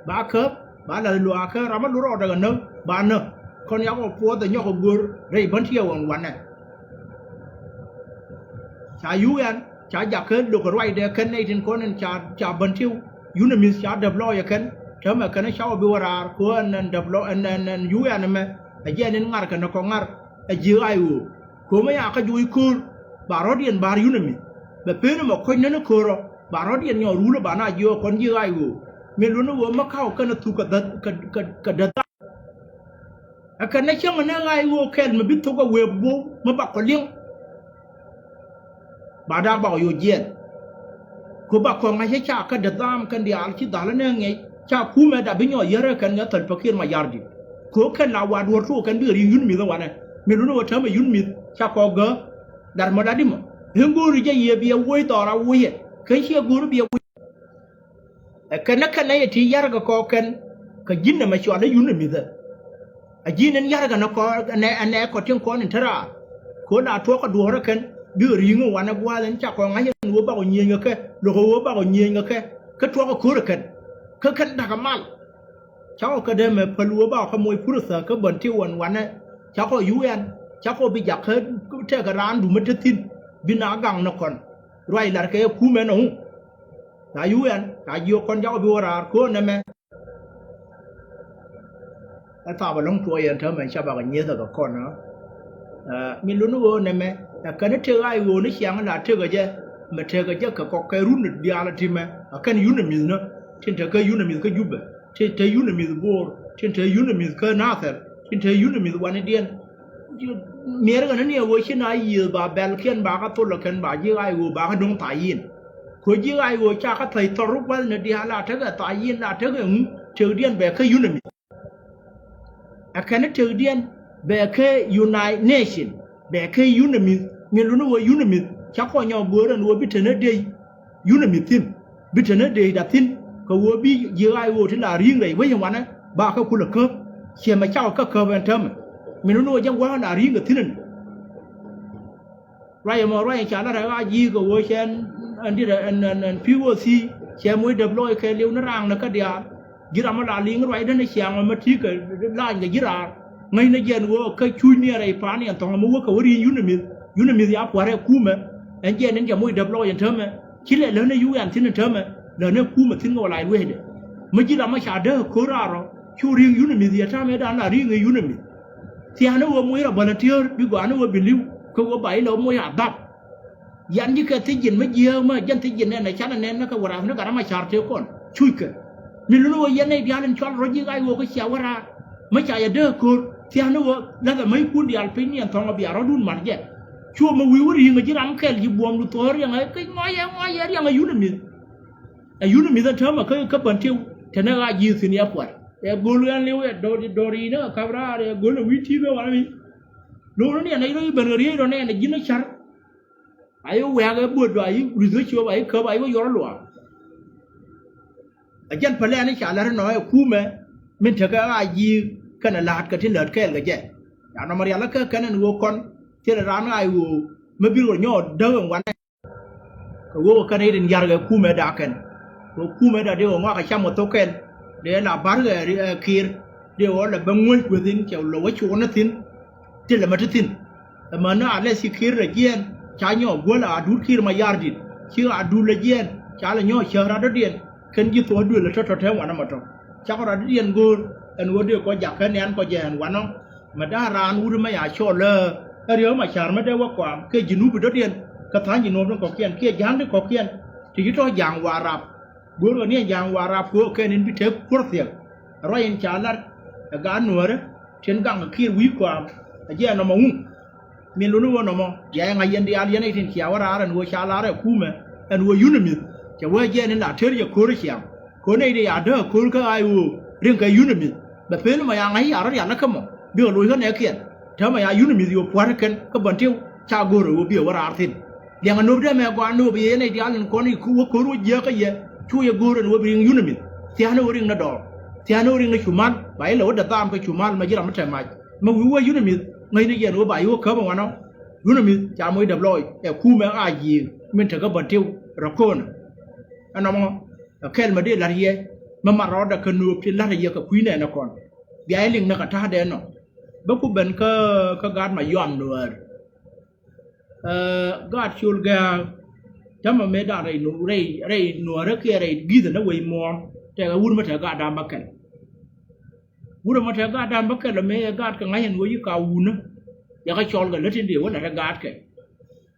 บาร์คับบาร์เลยลัวเคยรามันรู้รอดกันเนอะบาร์เนอะคนอยากเอาพัวแต่ยกเอาบัวเรื่อยบันเที่ยววันเนี่ยชายูกันชาอยากขึ้นดูกระไรเด็กขึ้นในถิ่นคนนั้นชาบันเที่ยวยูนิมิชาดับล้ออยากขึ้นเธอมาขึ้นชาวบิวราร์คนนั้นดับล้ออันนั้นยูกันนั่นไหมไอ้เจ้านี่งานกันนักงานไอ้เจ้าไอ้วัวเขาไม่อยากจะอยู่คูลบาร์รอดีนบาร์ยูนิมิแบบเป็นมาคนนั้นคูลบาร์รอดีนเนี่ยรู้แล้วบาร์น่าเยอะคนเยอะไอ้วัวไม่รู้นะว่ามาเข้ากันถูกกับดัตไอ้คนนั้นช่างมันไอ้วัวแค่มาบิดทุกกับเว็บบูมาบักคนเลี้ยงบาดาบอกอยู่เย็นกูบอกคนไม่ใช่ชากันเดือดร้อนกันเดียร์ที่ด่าแล้วเนี่ยไงชาคู่แม่ด่าบิญญาเยอะกันเนี่ยตอนพักเที่ยงมายาร์ดีกูแค่ลาวาดูรู้กันเบื่อยุ่นมีตัวนั้นไม่รู้ว่าเธอไม่ยุ่นมีชาคอเกอดาร์มาดาดิมเฮงกูรู้จะเยี่ยบีเอาไว้ต่อเราไว้เคยเชื่อกูรู้บีเอาไว้กันนักกันเนี่ยที่ยาร์ก็คอกันก็ยินน่ะไม่ชวนได้ยุ่นมีแต่ยินนั้นยาร์กันนะก็อันนี้ก็เที่ยงคนนี่เท่าไรคนอาทัวก็ดูรักกันดูริงวันนั้นว่าเล่นจากของไอ้ยันวัวบ้าก็เงียงก็แค่ลูกวัวบ้าก็เงียงก็แค่ก็ทัวก็คู่รักกันก็ขันดักมันชาวก็เดินมาพลัวบ้าขโมยผู้รักษาก็บ่นที่วันนั้น cha ko UN cha ko bi jak ko te ga ran du metatin bina gang na kon roi lar ke ku me no ta UN ta yo kon ja bi wara ko na me ta ba long to yen ta me cha ba ga nye da ko na mi lu no na me ka ne te ai wo ni xiang la te ga je me te ga je ka ko ke ru ni dia la ti me kan yu na mi na tin te ka yu na mi ka yu ba te yu na mi bor tin te yu na mi ka na ter tin te yu na mi wa ni dien mier ga ne wo chi na yi ba bel ken ba ka to la ken ba ji ai wo ba ka dong ta yin ko ji ai wo cha ka thai to ru wa ne dia la te ga ta yin la te ga te dien be ka yu na mi a kan te dien be ka United Nation be ka yu na mi mi lu no wo yu na mi cha ko nya bo ran wo bi te ne de yu na mi tin bi te ne de da tin ko wo bi ji ai wo tin la ring dai với wa na ba ka ku la ke che ma chao ka ke ben tem mi no jang wa na ring ga tin rai mo rai cha la ra ji ko wo chen an di an pi wo si che mo deploy ke liu na rang na ka dia ji ra ma la ling rai da na xiang ma ti ka la ga ji ra ngai na yen wo ka chu ni rai pa ni an tong mo wo ka wo ri yu na mi ya kwa re ku me en je nen ja mo deploy en tem chi le le na yu an tin tem le ne ku ma tin ngo lai we de ma ji ra ma cha de ko ra ro chu ri yu na mi ya ta me da na ri ngai yu na mi ti ana wo mo ra volunteer bi go ana wo believe ko wo bai lo mo ya dap yan ji ka ti jin ma ji ma jan ti jin ne na cha ne na ka wara na ka ma char te kon chui ka mi lu wo yan ne dia len chol ro ji ai wo ko cha wara ma cha ya de ko ti ana wo la ga mai ku di al pin ni an thong bi aro dun mar je chu ma wi wo ri nga ji ram kel ji bom lu to ri nga ke ngo ya ri nga yu na mi yu na mi da ta ma ka ban tiu te na ga ji sin ya kwat e golu an lewe do ri na kabra e golu wi ti be wa mi lo ni na ro ben ri ro ne na ji na char ayo we ga bu do ayi research wa ayi ka ayi yo lo a jan pale ani cha la no e ku me min ta ga ji kana lat ka tin lat kel ga je ya no maria la ka kana wo kon ti ra na ai wo me bi ro nyo de wan ka wo ka ne din yar ga ku me da ken ko ku me da de wo ma ka cha mo to ken để là bán cái kia điều là bằng nguyên quyết định kiểu lối chỗ nó tin thì là mất tin mà nó là si kia là gen trái nhỏ quá là đút kia mà yar đi chứ à đút là gen trái là nhỏ chờ ra đó điền cần gì tôi đuổi là cho theo hoàn mà trong chắc là điền gôn anh có điều có giặc cái nén có dàn hoàn không mà đã ra anh uống mấy à cho lơ cái điều mà chả mới đây quá quả cái gì núp đó điền cái tháng gì núp nó có kiên kia dán nó có kiên thì cái đó giang hòa rạp bố rồi nè giang hòa rạp của cái nên bị thế quất thiệt rồi anh trả lại cái anh nuôi đấy trên gang kia quý quả giờ nó mong mình luôn luôn nó mong giờ ngày yên đi ăn yên này thì chiều ra rồi nuôi trả lại rồi cú mà anh nuôi yun mình cho vợ giờ nên là chơi giờ cố rồi chiều cố này đi ăn đó cố cái ai u riêng cái yun mình bởi vì mà yang ấy ăn nó không bây giờ nuôi cái này kia thế mà yun mình yêu quá cái bận tiêu cha gồ rồi bây giờ ra thì yang nuôi đó mà quan nuôi bây giờ này đi ăn con này cố rồi giờ cái gì chú ya gồ rồi nuôi riêng yun mình thì anh nuôi riêng nó đỏ thì anh nuôi riêng nó chuman bảy lỗ đặt tam cái chuman mà chỉ làm mất thời mà quý yun mình ngay bây giờ nuôi bảy quý khớp mà nó yun mình cha mới đập lôi để khu mà ai gì mình thấy cái bận tiêu rồi con anh nói khen mà đi là gì mà rõ đã cần nuôi thì là gì cái quý này nó còn bây giờ nó cả thà đen nó bất cứ bên cái gạt mà yom nuôi gạt chul gà chăm mà mấy đàn này nuôi đó kia này ghi nó quay mònแต่ก็วุ่นมาเถอะกาดามบักเก็ตวุ่นมาเถอะกาดามบักเก็ตแล้วแม่กาดก็ง่ายอย่างว่ายิ่งกาวุ่นนะอยากให้ชอลกันแล้วทีเดียวว่าแต่กาดแก่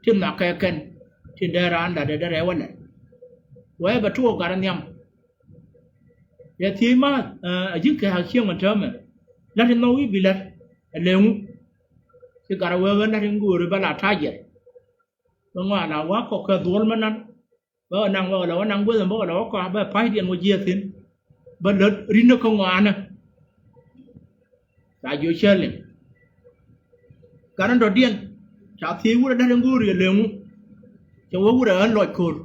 ที่หนักแก่กันที่ได้ร้านได้แล้ววันนั้นไว้บัตรทั่วการยำอย่าทีมายิ่งแก่หาเชี่ยงมันเท่ามั้ยแล้วที่น้อยบิลัดเลี้ยงที่การเวกันนั่นกูหรือบ้านท่าเย็นบางวันเราว่าก็กระโดดมันนั้นbữa nàng bữa đó nàng bữa đó có bữa phải điện một giờ thiên bữa đất rin nó không ngon nè tại dưới chân liền cái nó đầu tiên chả thiếu cái đó đang gửi liền cho cái đó ăn loại cồn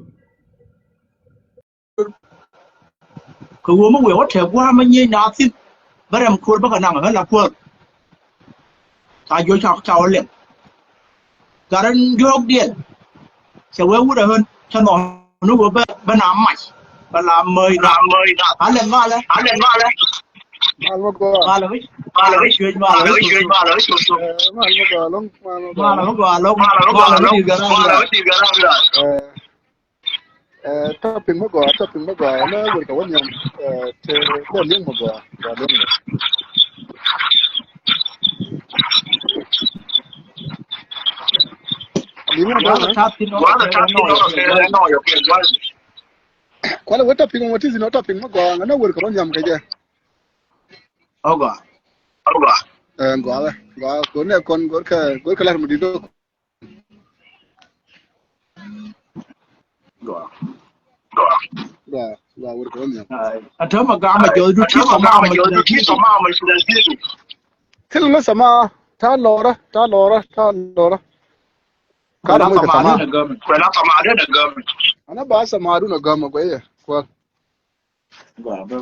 cái uống mà quẹo hết theo qua mà như nào xin bữa làm cồn bữa nàng ở là cồn tại dưới chào liền cái đó vô điện cho cái đó hơn cho nó nó vừa bên làm mày và làm mời hả lên vào đấy mal ma go mà là cái chuyện mà là cái chuyện mà là cái chuyện mal ma go long mà là cái quả lông mà là cái gì cả mà là cái gì topping ma go na wor ka wanyam te ko leng ma go ga leng lima quá là da tháp thì nó cái nó有变关系 kwala wata topping mo tizi no topping ma go na wor ka wanyam ka je ok go ko ne kon gor ka lar mu dido rồi ga wor ka wanyam anh thớ mà gà mà chơi đôi khi có mà mình sẽ đi kilo la sama ta lora quella kada mo ka sama sama là gầm ana ba sama na gama go ye ko và với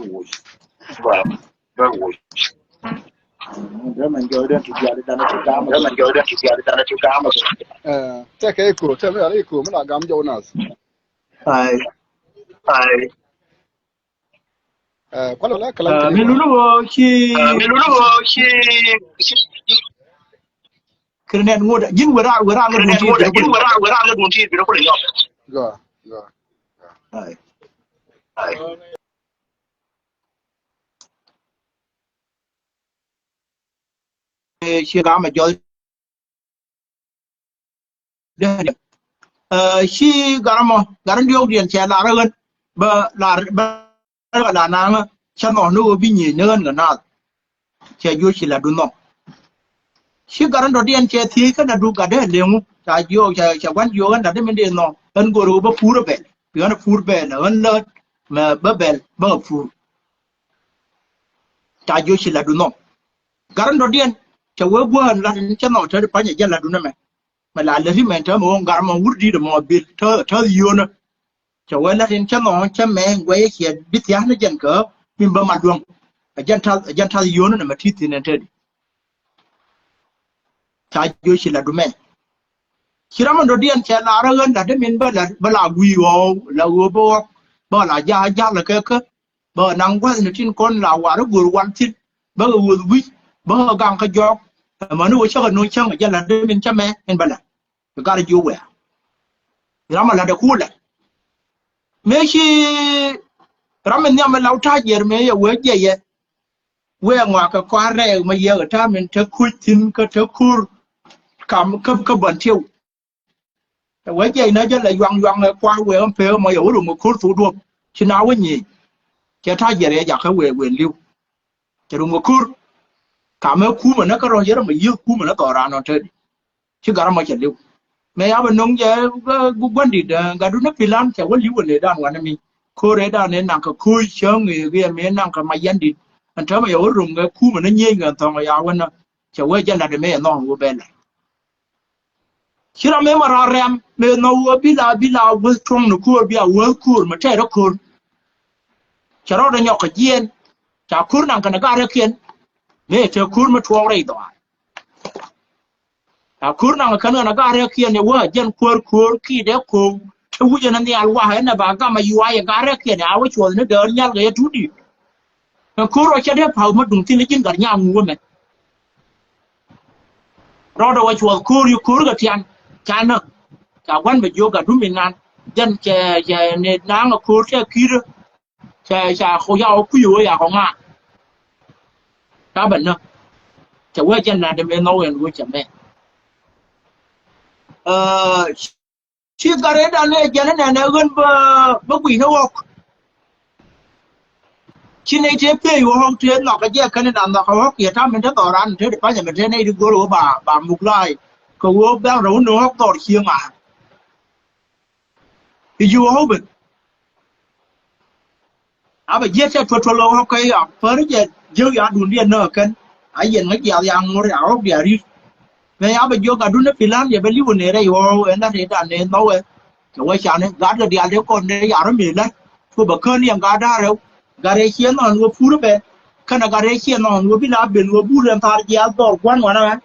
ui nếu mình chơi đến thì giờ đi ta nó chịu cá mà nếu mình chơi đến thì giờ đi ta nó chịu cá mà te ke ko te me ala ko mala gam jonas ai kwala la kala mình lúc khi cái này ngồi đấy nhưng vừa ra cái buồn chi thì cái buồn chi thì nó có thể go ai chia cá mà chơi khi garam điều điện xe là hơn bờ là nàng chân nó nuôi bị nhỉ hơn cái nào xe vô chỉ là đúng không khi garam đồ điện xe thì cái là đủ cả đấy liền cha vô cha quan vô cái là đấy mình điện nó hơn gồm bờ phù rồi bây giờ phù bè là hơn lên mà bờ phù cha vô chỉ là đúng không garam đồ điện cha vô hơn là chân nó chơi phải nhảy là đúng không mà là lấy mình thở một gà mà vút đi được một bịt thở yêu nữa cho nên là trên chân nó chân mẹ quay hiện biết tiếng nó chân cỡ mình bơm mặt luôn chân thở yêu nữa mà thịt thì nên thế cha yêu chỉ là đúng mẹ khi mà đồ điên cha là ra hơn là để mình bơ là quý là bơ là gia là cái bơ năng quá thì trên con là quả nó vừa quan thịt bơ vừa quý bơ gang cái gió mà nó chắc là nuôi chăng ở là để mình chăm mẹ mình bảo là you gotta do well rama la da kula me shi rama ne ma lauta jer me ya weje ye we ngwa ka kware ma ye ta min ta kutin ka ta kur kam ka ban tiu weje na je la yang kwa we on pe ma yo ru mo kur tu do chi na we ni che ta jer ya ka we liu che ru mo kur kam ku ma na ka ro jer ma ye ku ma na to ra no te chi gara ma che liu mẹ áo bên nông giờ quan điểm cả đứa nó philan sẽ có liu về đàn quan mình cô đấy đàn nên nàng có khui chơi người kia mẹ nàng có mày dân đi anh thấy mày ở rừng cái khu mà nó nhây người thằng mày áo bên nó sẽ quay chân là để mẹ non của bên này khi nào mẹ mà ra rem mẹ nó bị là với trong nó cua bị áo cua mà chạy đó cua chả đó nhọc cái gì chả cua nàng cái nó ra kiên mẹ chơi cua mà thua đây đó kurna kana na gare kia ne wa jan kur ki de ko tu wuje nan ya alwa ha na ba ga ma yuwa ya gare kia ne awu chol ne der nyal ga tudi na kuro cha de pa ma dum tin kin gar nya ngu me ro do wa chol kur ga tian cha na ka wan be yo ga dum min nan jan che ne na ga kur cha ki cha ho ya ku yo ya ho nga ta ben na cha wa jan na de me no en wo cha me khi gare da ne jana na na gun ba quỷ nó ok khi này thế pe yo hok thế nó cái gì cái này nó hok ya ta mình đã tỏ ran thế để phải nhà mình thế này được gỗ bà mục lai có gỗ bao rau nó hok tỏ khiêng mà thì you hope à bây giờ sẽ cho lo hok cái à phải giờ giờ ya đun điện nữa cần ai giờ mấy giờ yang ngồi áo địa đi mẹ áo bây giờ cả đun nó philan giờ bên liu này đây yo em đã thấy đàn này đâu ấy cái quay chán này gạt được điện đấy còn đấy ya nó mệt đấy cô bậc hơn yang gạt ra rồi gare khiên nó ngô phù đấy kana gare khiên nó ngô bị lá biển ngô bù lên thar kia to quan ngoan đấy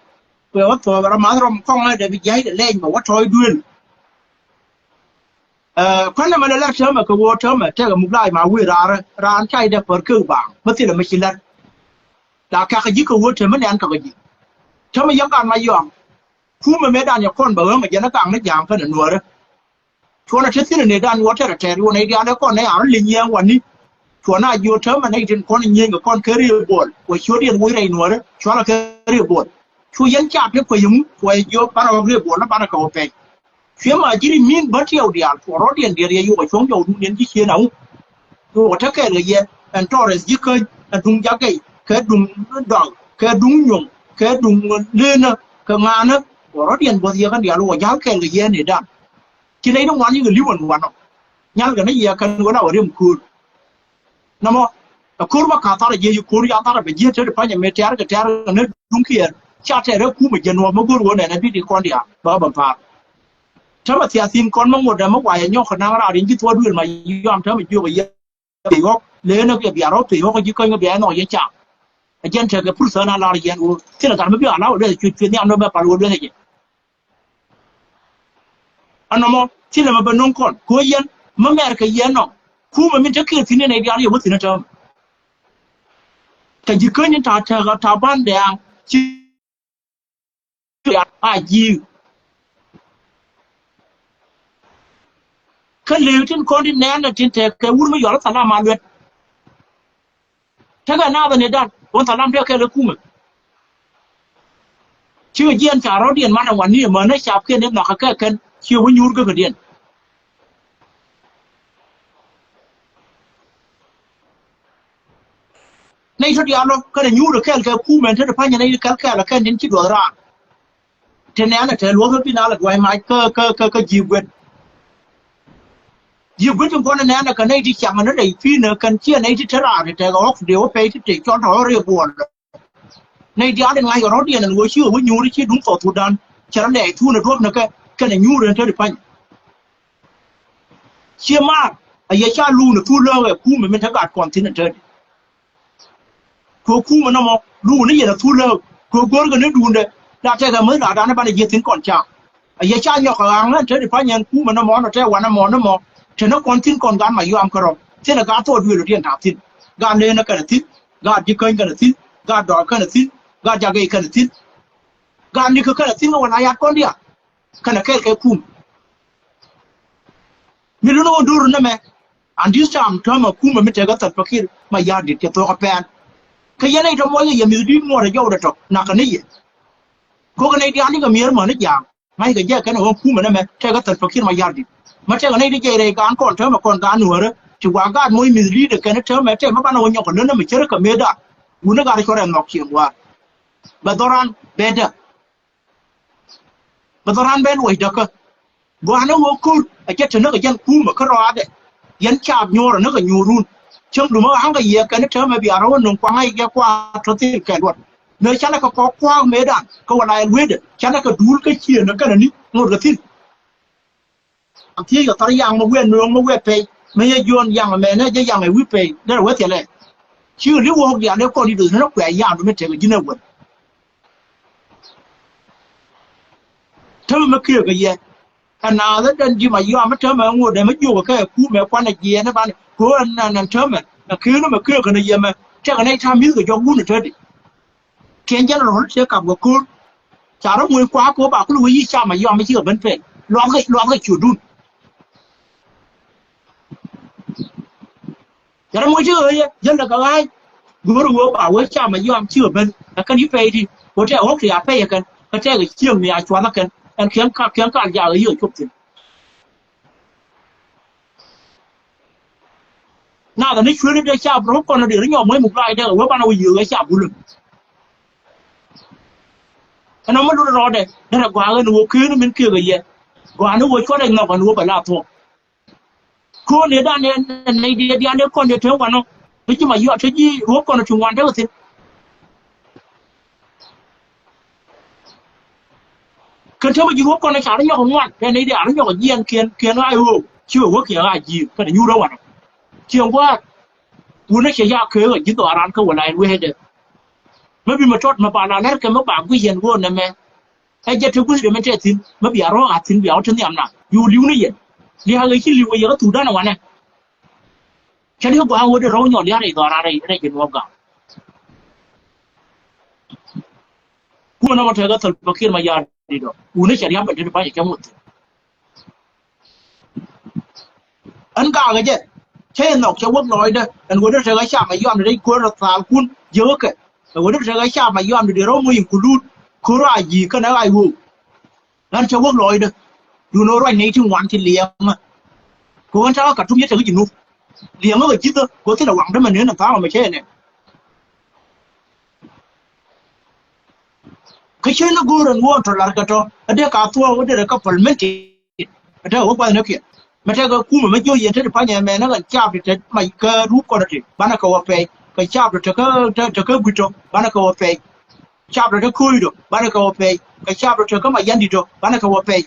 về bắt thôi ra má rồi không ai để bị giấy để lên mà bắt thôi đuôi quan là mà là sớm mà cái vô sớm mà theo cái mục đích mà quy ra anh chạy để bật cơ bảng mất thì là mấy chuyện la ka ka ji ko wo te man an ka ji ta ma yang kan ma yom ku me me dan ya kon ba ma je na kang na jang ka na nuor chua na chết ne dan wo ta ta ru ne dia na kon ne a li nyang wan ni chua na yo ta ma ne tin kon nyen ga kon ke ri bol wo chua dia wo rai nuor chua la ke ri bol chu yan cha pe ko yum ko yo pa ra ri bol na pa na ka pe phía mà chỉ miếng bát tiêu đi ăn, phở điền điền đi dùng xuống dầu điền chỉ xe nào, rồi tất cả người dân, anh cho rồi chỉ anh đúng giá cái đúng đòn, cái đúng nhung, cái đúng lên cái ngàn á, phở điền bao giờ cái điền rồi giá cái người dân này đã, chỉ lấy nó ngoan như người liu ngoan nó, nhang cái này giờ cái người nào ở điểm cool, nằm mà cool mà cả ta là gì cool ya ta là bây giờ chơi phải nhà mẹ trẻ cái nó đúng kia, cha trẻ đó cool mà dân mà cool này bị đi con đi à, bao bầm phạtถ้ามาเสียซิมก่อนมาหมดแล้วมาไหวย่อขนาดเราดิ้นที่ตัวด้วยมายอมถ้ามาอยู่กับเยอะปีกเลยนะก็เบียร์เราปีกก็ยิ่งก็เบียร์หน่อยยังจังไอ้เจ้าเธอก็พูดเสนาเราเรียนอูที่เราการไม่เบียร์เราเรื่องจุดเนี่ยเราไม่ปารู้เรื่องอะไรอันนั้นมั้งที่เรามาเป็นน้องคนกูยันมันแม่ก็ยันเนาะคู่มันไม่จะเกิดที่ในเดียร์อยู่ว่าที่นั่นจะแต่ยิ่งก็ยังท่าเธอก็ท่าบ้านแดงชื่ออาจีขึ้นเร็วที่คนที่แน่นนะที่เธอเคยวุ่นไม่หย่อนแล้วสารมาเลยถ้าเกิดหน้าตอนนี้ด้านวันสารเดียวแค่เลือกคู่มือชื่อเยี่ยนจากเราเดียนมาในวันนี้เหมือนให้ชาวเพื่อนเล็บหนักแค่กันชื่อว่ายูร์ก็เดียนในชุดยาเราก็ได้ยูร์แค่คู่เหมือนที่เราพายในแค่ละแค่นี้ที่ดูร้านเทนแน่นเธอล้วงขึ้นปีนาหลักไว้ไม้ก็ยีบเวยิ่งก็จงคนนั้นนะกันในที่ช่างนั้นได้ฟีนกันเชี่ยในที่ฉลาดแต่ก็ออกเดี๋ยวไปที่ติดจอนถอยเรียบวนในเดียวในไงก็รถเดียนหัวชื่อว่ายูริชื่อดุ้งต่อทุดันฉะนั้นแหละทุนรถนะก็ในยูเรียนเท่าไหร่ไปเชี่ยมากไอ้ยาชาลูนทุนเรื่องคู่มันเป็นทักษะก่อนที่นั่นเถิดคู่มันน่ะมองลูนี่อย่าทุนเรื่องกูก็นึกดูเลยดาเจ้าก็เหมือนดาในบ้านเยี่ยถึงก่อนจ้าไอ้ยาชาเนี่ยก็อ่างนั่นเถิดไปยังคู่มันน่ะมองนะเจ้าวันน่ะมองฉันนักคนทิ้งคนการมาอยู่อัมกรอบเช่นการตัวดูเรื่องถามทิ้งการเล่นกันทิ้งการยิงกันทิ้งการดอกันทิ้งการจักรยานทิ้งการนี่คือกันทิ้งวันอาญาคนเดียวกันแค่คุ้มมีเรื่องดูรู้นะแม่อันที่สามถ้ามาคุ้มมันไม่เจอกันตัดปากมายาดิจะตัวกับแฟนขยันในทำไมยังมีดีมัวระยะระดับนักนี่ก็กันในที่อันนี้ก็มีอะไรเหมือนอย่างไม่ก็แยกกันว่าคุ้มมันนะแม่เจอกันตัดปากมายาดิมาเจอกันในที่เจริญการก่อนเธอมาก่อนการหนูเหรอถือว่าการมวยมีดีเด็กกันเธอแม้เธอมาบ้านวันยองคนนั้นไม่เจอกับเมียด่าวุ้นการที่เขาเรียนนอกเชียงว่าบัดรันเบดบัดรันเบดไว้เด็กบัวนั่งหัวคูดไอ้เจ้าเธอนึกยันคู่มาเขารอเด็กยันชาบโยร์นึกยูรุนช่างดูมาหังกับเยี่ยกันเธอมาบีอาร์วันนุ่งกวางให้แกกว่าทศแก่ดวดเนื้อฉันก็กว้างเมียด่าก็วันไหนเวดฉันก็ดูก็เชียร์นึกกันนี่งดกระทิ้งที่ก็ตอนยังมาเวียนเมืองมาเวียนไปไม่ใช่โยนยังแม่เนี่ยจะยังไงวิไปได้หรือว่าเท่าไรชื่อเรียกว่าอย่างเดียวก็ดีดูนั่นแปลยากดูไม่เจอกันยิ่งน่าเวรถ้ามันมาเคลียร์กันเยอะขนาดนั้นยิ่งมาย่อมันเธอมางูเดี๋ยวมันอยู่กับแค่คู่แม่ควันในเย็นนะบ้านเพราะนั่นเธอมันคือนั่นมาเคลียร์กันในเย็นมาเจ้ากันในทำมิตรกับยกบุญเธอดิเขียนยันเราเชื่อกับกับคุณสารมวยคว้ากูบอกคุณวิชามาย่อไม่เชื่อเป็นเป็นร้องให้จุดดุนแต่เราไม่เชื่อเลยยันละก็ไงกูรู้ว่าว่าชามันยอมเชื่อมันแต่กันที่ไปที่ว่าจะเอาเสียไปกันก็จะเชื่อมีอาชวากันอันเขียนการยาวเยอะชุบถึงน่าแต่นี่ช่วยได้ชาบรบกวนเดี๋ยวนี้ยอมไม่หมุกไล่ได้ว่าบ้านเราอยู่ไอ้ชาบุลุอันนั้นไม่รู้รอได้นั่นกว่าเงินวัวคืนมันเกี่ยวกับเยอะกว่านั้นวัวช่วยได้เงากันวัวไปลาทองคนในด้านในเดียดเนี่ยคนเดียวเท่ากันเนาะไม่ใช่มาเยอะเท่ายี่หัวคนถึงวันเท่าสิคนเท่ามาอยู่หัวคนในฉากนั้นยอมวันแต่ในเดียนั้นยอมเยี่ยนเขียนอะไรหูเชื่อว่าเขียนอะไรยี่ก็จะอยู่ระหว่างเชื่อว่าคุณนักเชียร์เคยกับยิ่งตัวร้านเขาอะไรเว้ยเด้อไม่เป็นมาชดมาปานาแล้วกันมาปากวิเชียนวัวนั่นแม่ไอ้เจ้าทุกคนเดี๋ยวมันจะทิ้งมาเบียร์ร้องอาทิ้งเบียร์ฉันเนี่ยนะอยู่ลิ้วนี่เย็นเดี๋ยวเลยคิดลิ้วเยอะถูกด้านวันเนี่ยฉันที่เขาบอกว่าเดี๋ยวเราหย่อนเดี๋ยวอะไรตัวอะไรกินวัวกัน kuma na mata ga talbakir ma ya dido una shari'a ba da ba ya kamu an ga je sai nok cho quốc nội đó anh muốn nó sẽ mà yom đấy cô là thảo kun dơ cái muốn nó sẽ mà yom để rồi mình kulut cô ra gì cái nào ai hu anh cho quốc nội đó dù nó rồi này chung hoàn thì liềm mà cô anh cháu cả trung nhất là cái gì luôn liềm nó phải chứ có thể là quảng đó mà nếu là tháo mà chơi này cái chuyện nó gua rồi gua rồi là cái đó ở đây cả thua ở đây là cái phần mấy ở đây ở bên nó kia mà theo cái khu mà mấy chơi gì thế thì phải nhà mẹ nó là chạp thì mày cơ rút con đấy bán nó cầu về cái chạp rồi cho cái bụi trộm bán nó cầu về chạp rồi cho khui được bán nó cầu về cái chạp rồi cho cái mày dân đi rồi bán nó cầu về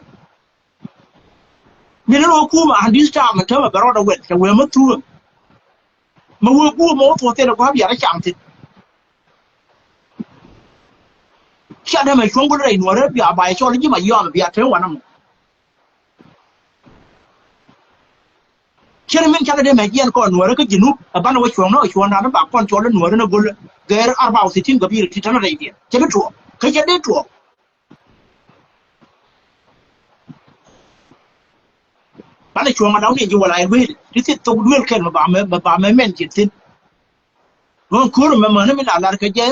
mình nó khu mà anh đi chạp mà theo mà bảo đâu quên cái quên mất thua mà vừa khu mà thua tiền là quá bị cái chạm thì chả đây mày xuống cái này nữa đấy bị bài cho nó chứ mà yom bị thiếu hoàn năm cho nên mình chắc là để mày giang con nuôi cái gì nút ở ban đầu chuồng nó bảo con chuồng nó nuôi nó gul cái ở bao xịt cái bì thì nó đầy tiền chứ cái chuồng cái đấy chuồng ban đầu chuồng mà đóng điện dù lại về thì tiếp tục đuổi khen mà bà mẹ men chỉ tin còn cuối mà nó mới là cái cái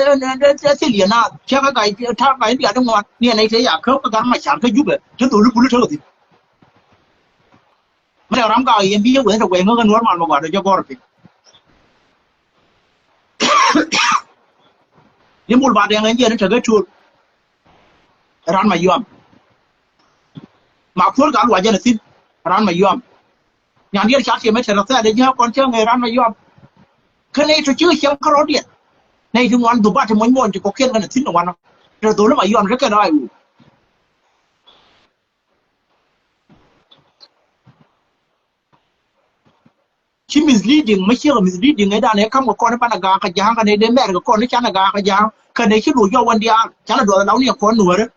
liền à chắc cái tháp cái đi ở trong ngoài này này thế à khớp cái mà chẳng cái giúp đấy chứ tôi lúc thôi thì mà nếu làm cái em biết rồi quên nó cái nuốt mà gọi được cho con rồi những buổi bạn đèn ấy nó trở cái chuột ran mà yom mà phun cả loại dân xin ran mà yom nhà đi chả thì mấy thằng nó để nhớ con chơi ngày ran mà yom cái này tôi chưa xem cái đó điện này thì ngoan tụi bạn thì muốn muốn thì có kiên cái này xin được ngoan không rồi tối nó mà yom rất cái đó chỉ misleadingไม่เชื่อ misleading ไอ้ด้านนี้คำว่าคนในปานกาขยางกันในเดแม่กับคนในชานกาขยางกันในชื่อดูยอวันเดียฉันละดูเราเนี่ยคนหนัวเลย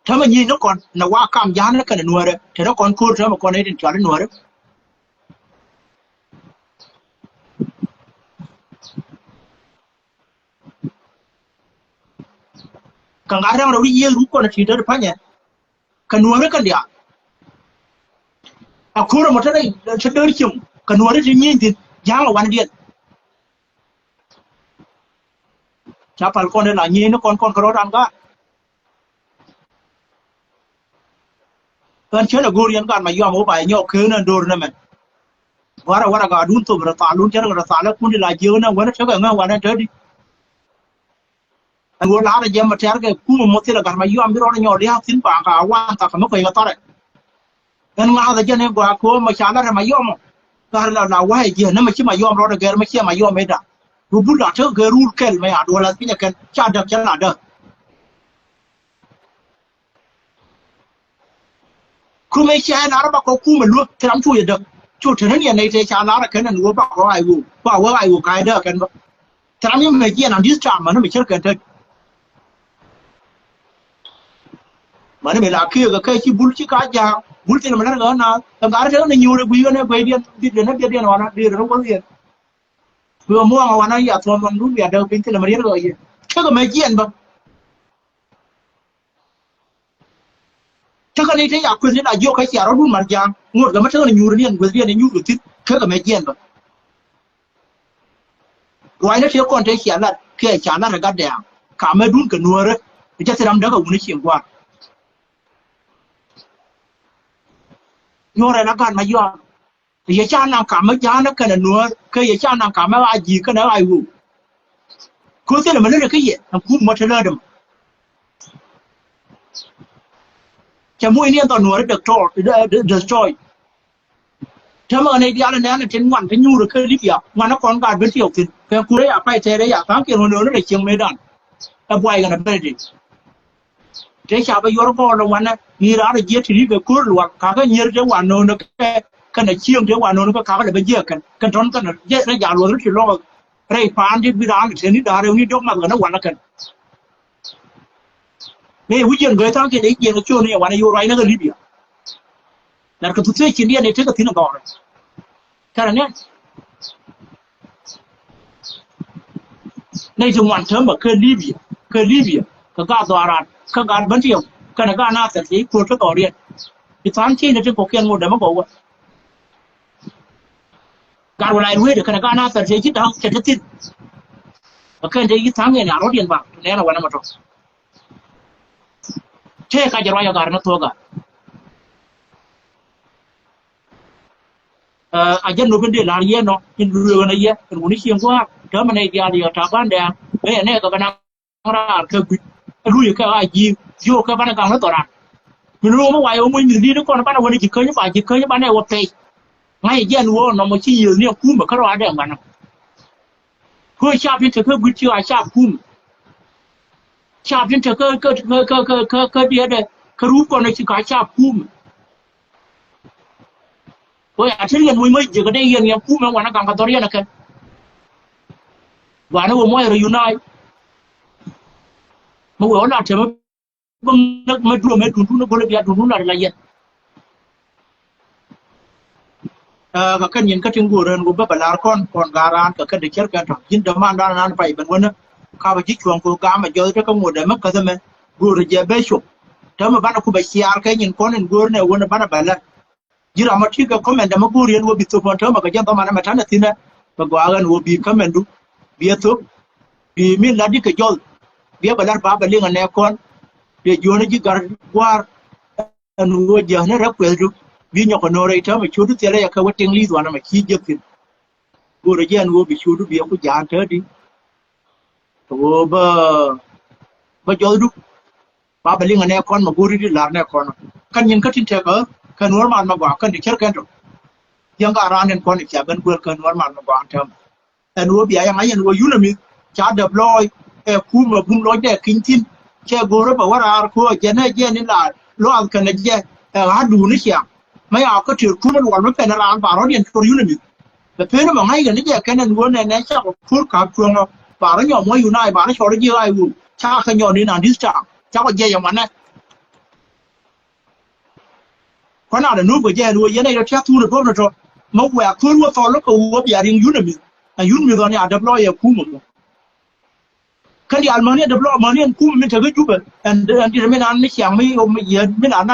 ถ้ามันยินนกก่อนนะว่าคำยานแล้วกันหนัวเลยแต่นกก่อนคูดถ้ามันก่อนในดินจอดหนัวเลยกังการเรื่องเราที่ยืนรู้ก่อนทีเดียวพันเนี่ยกันนัวเลยกันเดียวอะคูเราหมดเลยฉันเดินชิมกันนัวเลยที่นี่ที่ยางเราวันเดียวชาวพัลคนเนี่ยหลายยี่นคนกระโดดรำก็ตอนเช้าเรากูเรียนกันมาย่อมหัวไปย่อคืนนั่นดูนั่นมันว่าก็ดุนตัวเราตาดุนเช้าเราตาแล้วคุณที่หลายเยอะนะวันนั้นเช้าก็เงี้ยวันนั้นเจอดิอันวัวลาได้ยังมาแชร์กันคู่มันหมดที่ละกันมาย่อมที่เราเนี่ยเลี้ยงสินปากกาว่างตาขมิ้นเคยก็ต่อเลยอันงาแต่เจ้าเนี่ยกว่าคู่มาชาแล้วมาย่อมก็เราว่าให้เกี่ยนั่นไม่ใช่มาย่อมเราเกิดไม่ใช่มาย่อมไม่ได้รูบุลาเธอเกิดรูเกลไม่อาดูอะไรที่จะเกิดชาดับชนะเด้อคู่ไม่ใช่นะเราบอกคู่มันรู้ที่ทำช่วยเด้อช่วยถึงเนี่ยในเทชาแล้วกันนั่นรู้บอกว่าไอ้วูกายเด้อกันบ่ที่ทำยังไม่เกี่ยนั่นดิสจามมันไม่ใช่เกิดเธอมันไม่ละคือก็แค่ที่บุลที่กาจางบุลที่มันนั่นก็นะแต่การเธอเนี่ยอยู่ในกุยกันเนี่ยไปเดียนวันนะเดียนเราก็เรียนเพื่อมั่ววันนั้นอยากทำมันรู้อยากเดินเป็นที่เราเรียนเลยเธอก็ไม่เกี่ยนบ่เธอก็ในที่อยากคุยที่ไหนโยกให้เสียเราดูมันยางงดกับมันเธอเนี่ยอยู่เรียนกุยเรียนเนี่ยอยู่ที่เธอก็ไม่เกี่ยนบ่ไว้แล้วเธอก่อนเธอเขียนละแค่ฉันน่ะก็แดงขาไม่ดุนกับนัวเลยจะทำได้กับคนที่เขียนกว่าโยนอะไรนักการมาย่ออย่าจ้างนางขาไม่จ้างนักการนัวเคยอย่าจ้างนางขาไม่ว่าจีกันนะไอ้หูคุณเสียแล้วมันเรื่องขี้เหี้ยทำคุ้มมาเท่าเดิมจะมุ่งเนี่ยตอนนัวเด็กโจเด็กจอยถ้าเมื่อในเดียร์นั้นเนี่ยเช่นวันที่ยูหรือเคยรีบอยากวันนักการการเป็นเที่ยวกินเพียงคุณได้อยากไปเจอได้อยากทั้งเกี่ยวกับเนื้อในเชียงไม่ได้แต่ไปกันนะไม่ได้เจ้าชาวไปยุโรปแล้ววันนั้นมีร้านเยอะที่นี่ก็คุ้นหลวงข้าก็เยอะจังหวัดโน้นก็กันในเชียงจังหวัดโน้นก็ข้าก็เลยไปเยอะกันจนกันเยอะระยะหลวงที่โลกไรฟ้าที่มีร้านเช่นนี้ดาเรื่องนี้ยกมากันนะวันละกันนี่วิญญาณเกิดทั้งที่ได้ยินช่วงนี้วันอายุไรนั่นก็รีบอยากนั่นก็ทุกสิ่งที่เนี่ยเธอก็ทิ้งก่อนแค่นั้น ในจังหวัดเธอมาเคยลิเบียก็กาตัวอารันก็การบันเทิงก็นักการน่าเสียสีพูดก็ต่อเรียนที่ทั้งที่ในจังหวัดเกียงหมดเดี๋ยวมาบอกว่าการวันไหนรู้เดี๋ยวก็นักการน่าเสียสีคิดเอาเศรษฐกิจก็เคยได้ยินทั้งเงี้ยนะรถเรียนบ้างแน่นอนวันนั้นมาจบเช่ใครจะรออย่างการนักทัวร์กันaja no bende la ye no in ru na ye ru ni xiang kwa da ma ne dia dia ta ban da be ne ka bana ra ka gu ru ye ka a ji yo ka bana ka na to ra mi ru ma wa yo mu ni ni ko na bana wa ni ji ke ni ba ne wa pe ngai ye nu no mo chi ye ni ku ma ka ra da ma na ko sha pin te ka gu chi a sha ku sha pin te ka dia de ka ru ko na chi ka sha ku ôi à thế liền mới giờ cái đây hiện nhà cũ mà ngoài nó càng cả toria này kìa và nó mới rồi unite mà vừa là thế mà mới đua mấy tụi nó có được tụi nó là gì cái nhìn cái chuyện của人của bà là con garan cái để chơi cái thằng chính đam man đang ăn phải bên bên đó khai vào chiếc chuồng của cá mà chơi cái con mồi để mất cái gì mà của rồi giờ bé sụp thế mà bắt nó cũng bị xé cái nhìn con nên của này của nó bắt nó bể lên jira ma tiga comment ma guri en wobi to ponto ma jamba mana matana tina ba gwagan wobi kamendu biya to bi min ladi ke jol biya balar ba balinga ne kon de jona ji gar war an wo jahna ra kweldu bi nyoko no re ta ma chudu tere ya ka watin li zwana ma ki jepin gori jen wobi chudu biya ku jan tadi to ba joldu ba balinga ne kon ma guri di lar ne kon kan yin ka tin te ka kan normal ma gwa kan diker kan yang ga ran en kon ya ban gol kan normal ma gwa tam en wo biya yang ayen wo yunami cha deploy e kuma bum lo de kintin che goro ba wara ko jena je ni la lo an kan je ha du ni sia ma ya ko tir kuma wal ma pen ran ba ro den ko yunami be pe no ma ngai ga ni je kan en wo ne ne cha ko kur ka chuang no ba ro nyo mo yu nai ba no cho ro je ai wu cha ka nyo ni na dis cha ko je yang ma na còn nào là nuôi của gia nuôi, giờ này nó chắc thu được không rồi, mà quẹt thu được vào lúc cầu bây giờ riêng yun rồi này deploy ở khu một, cái gì Almania deploy Almania khu mình thấy cái chút anh đi mình ăn mấy chàng mấy giờ mấy ăn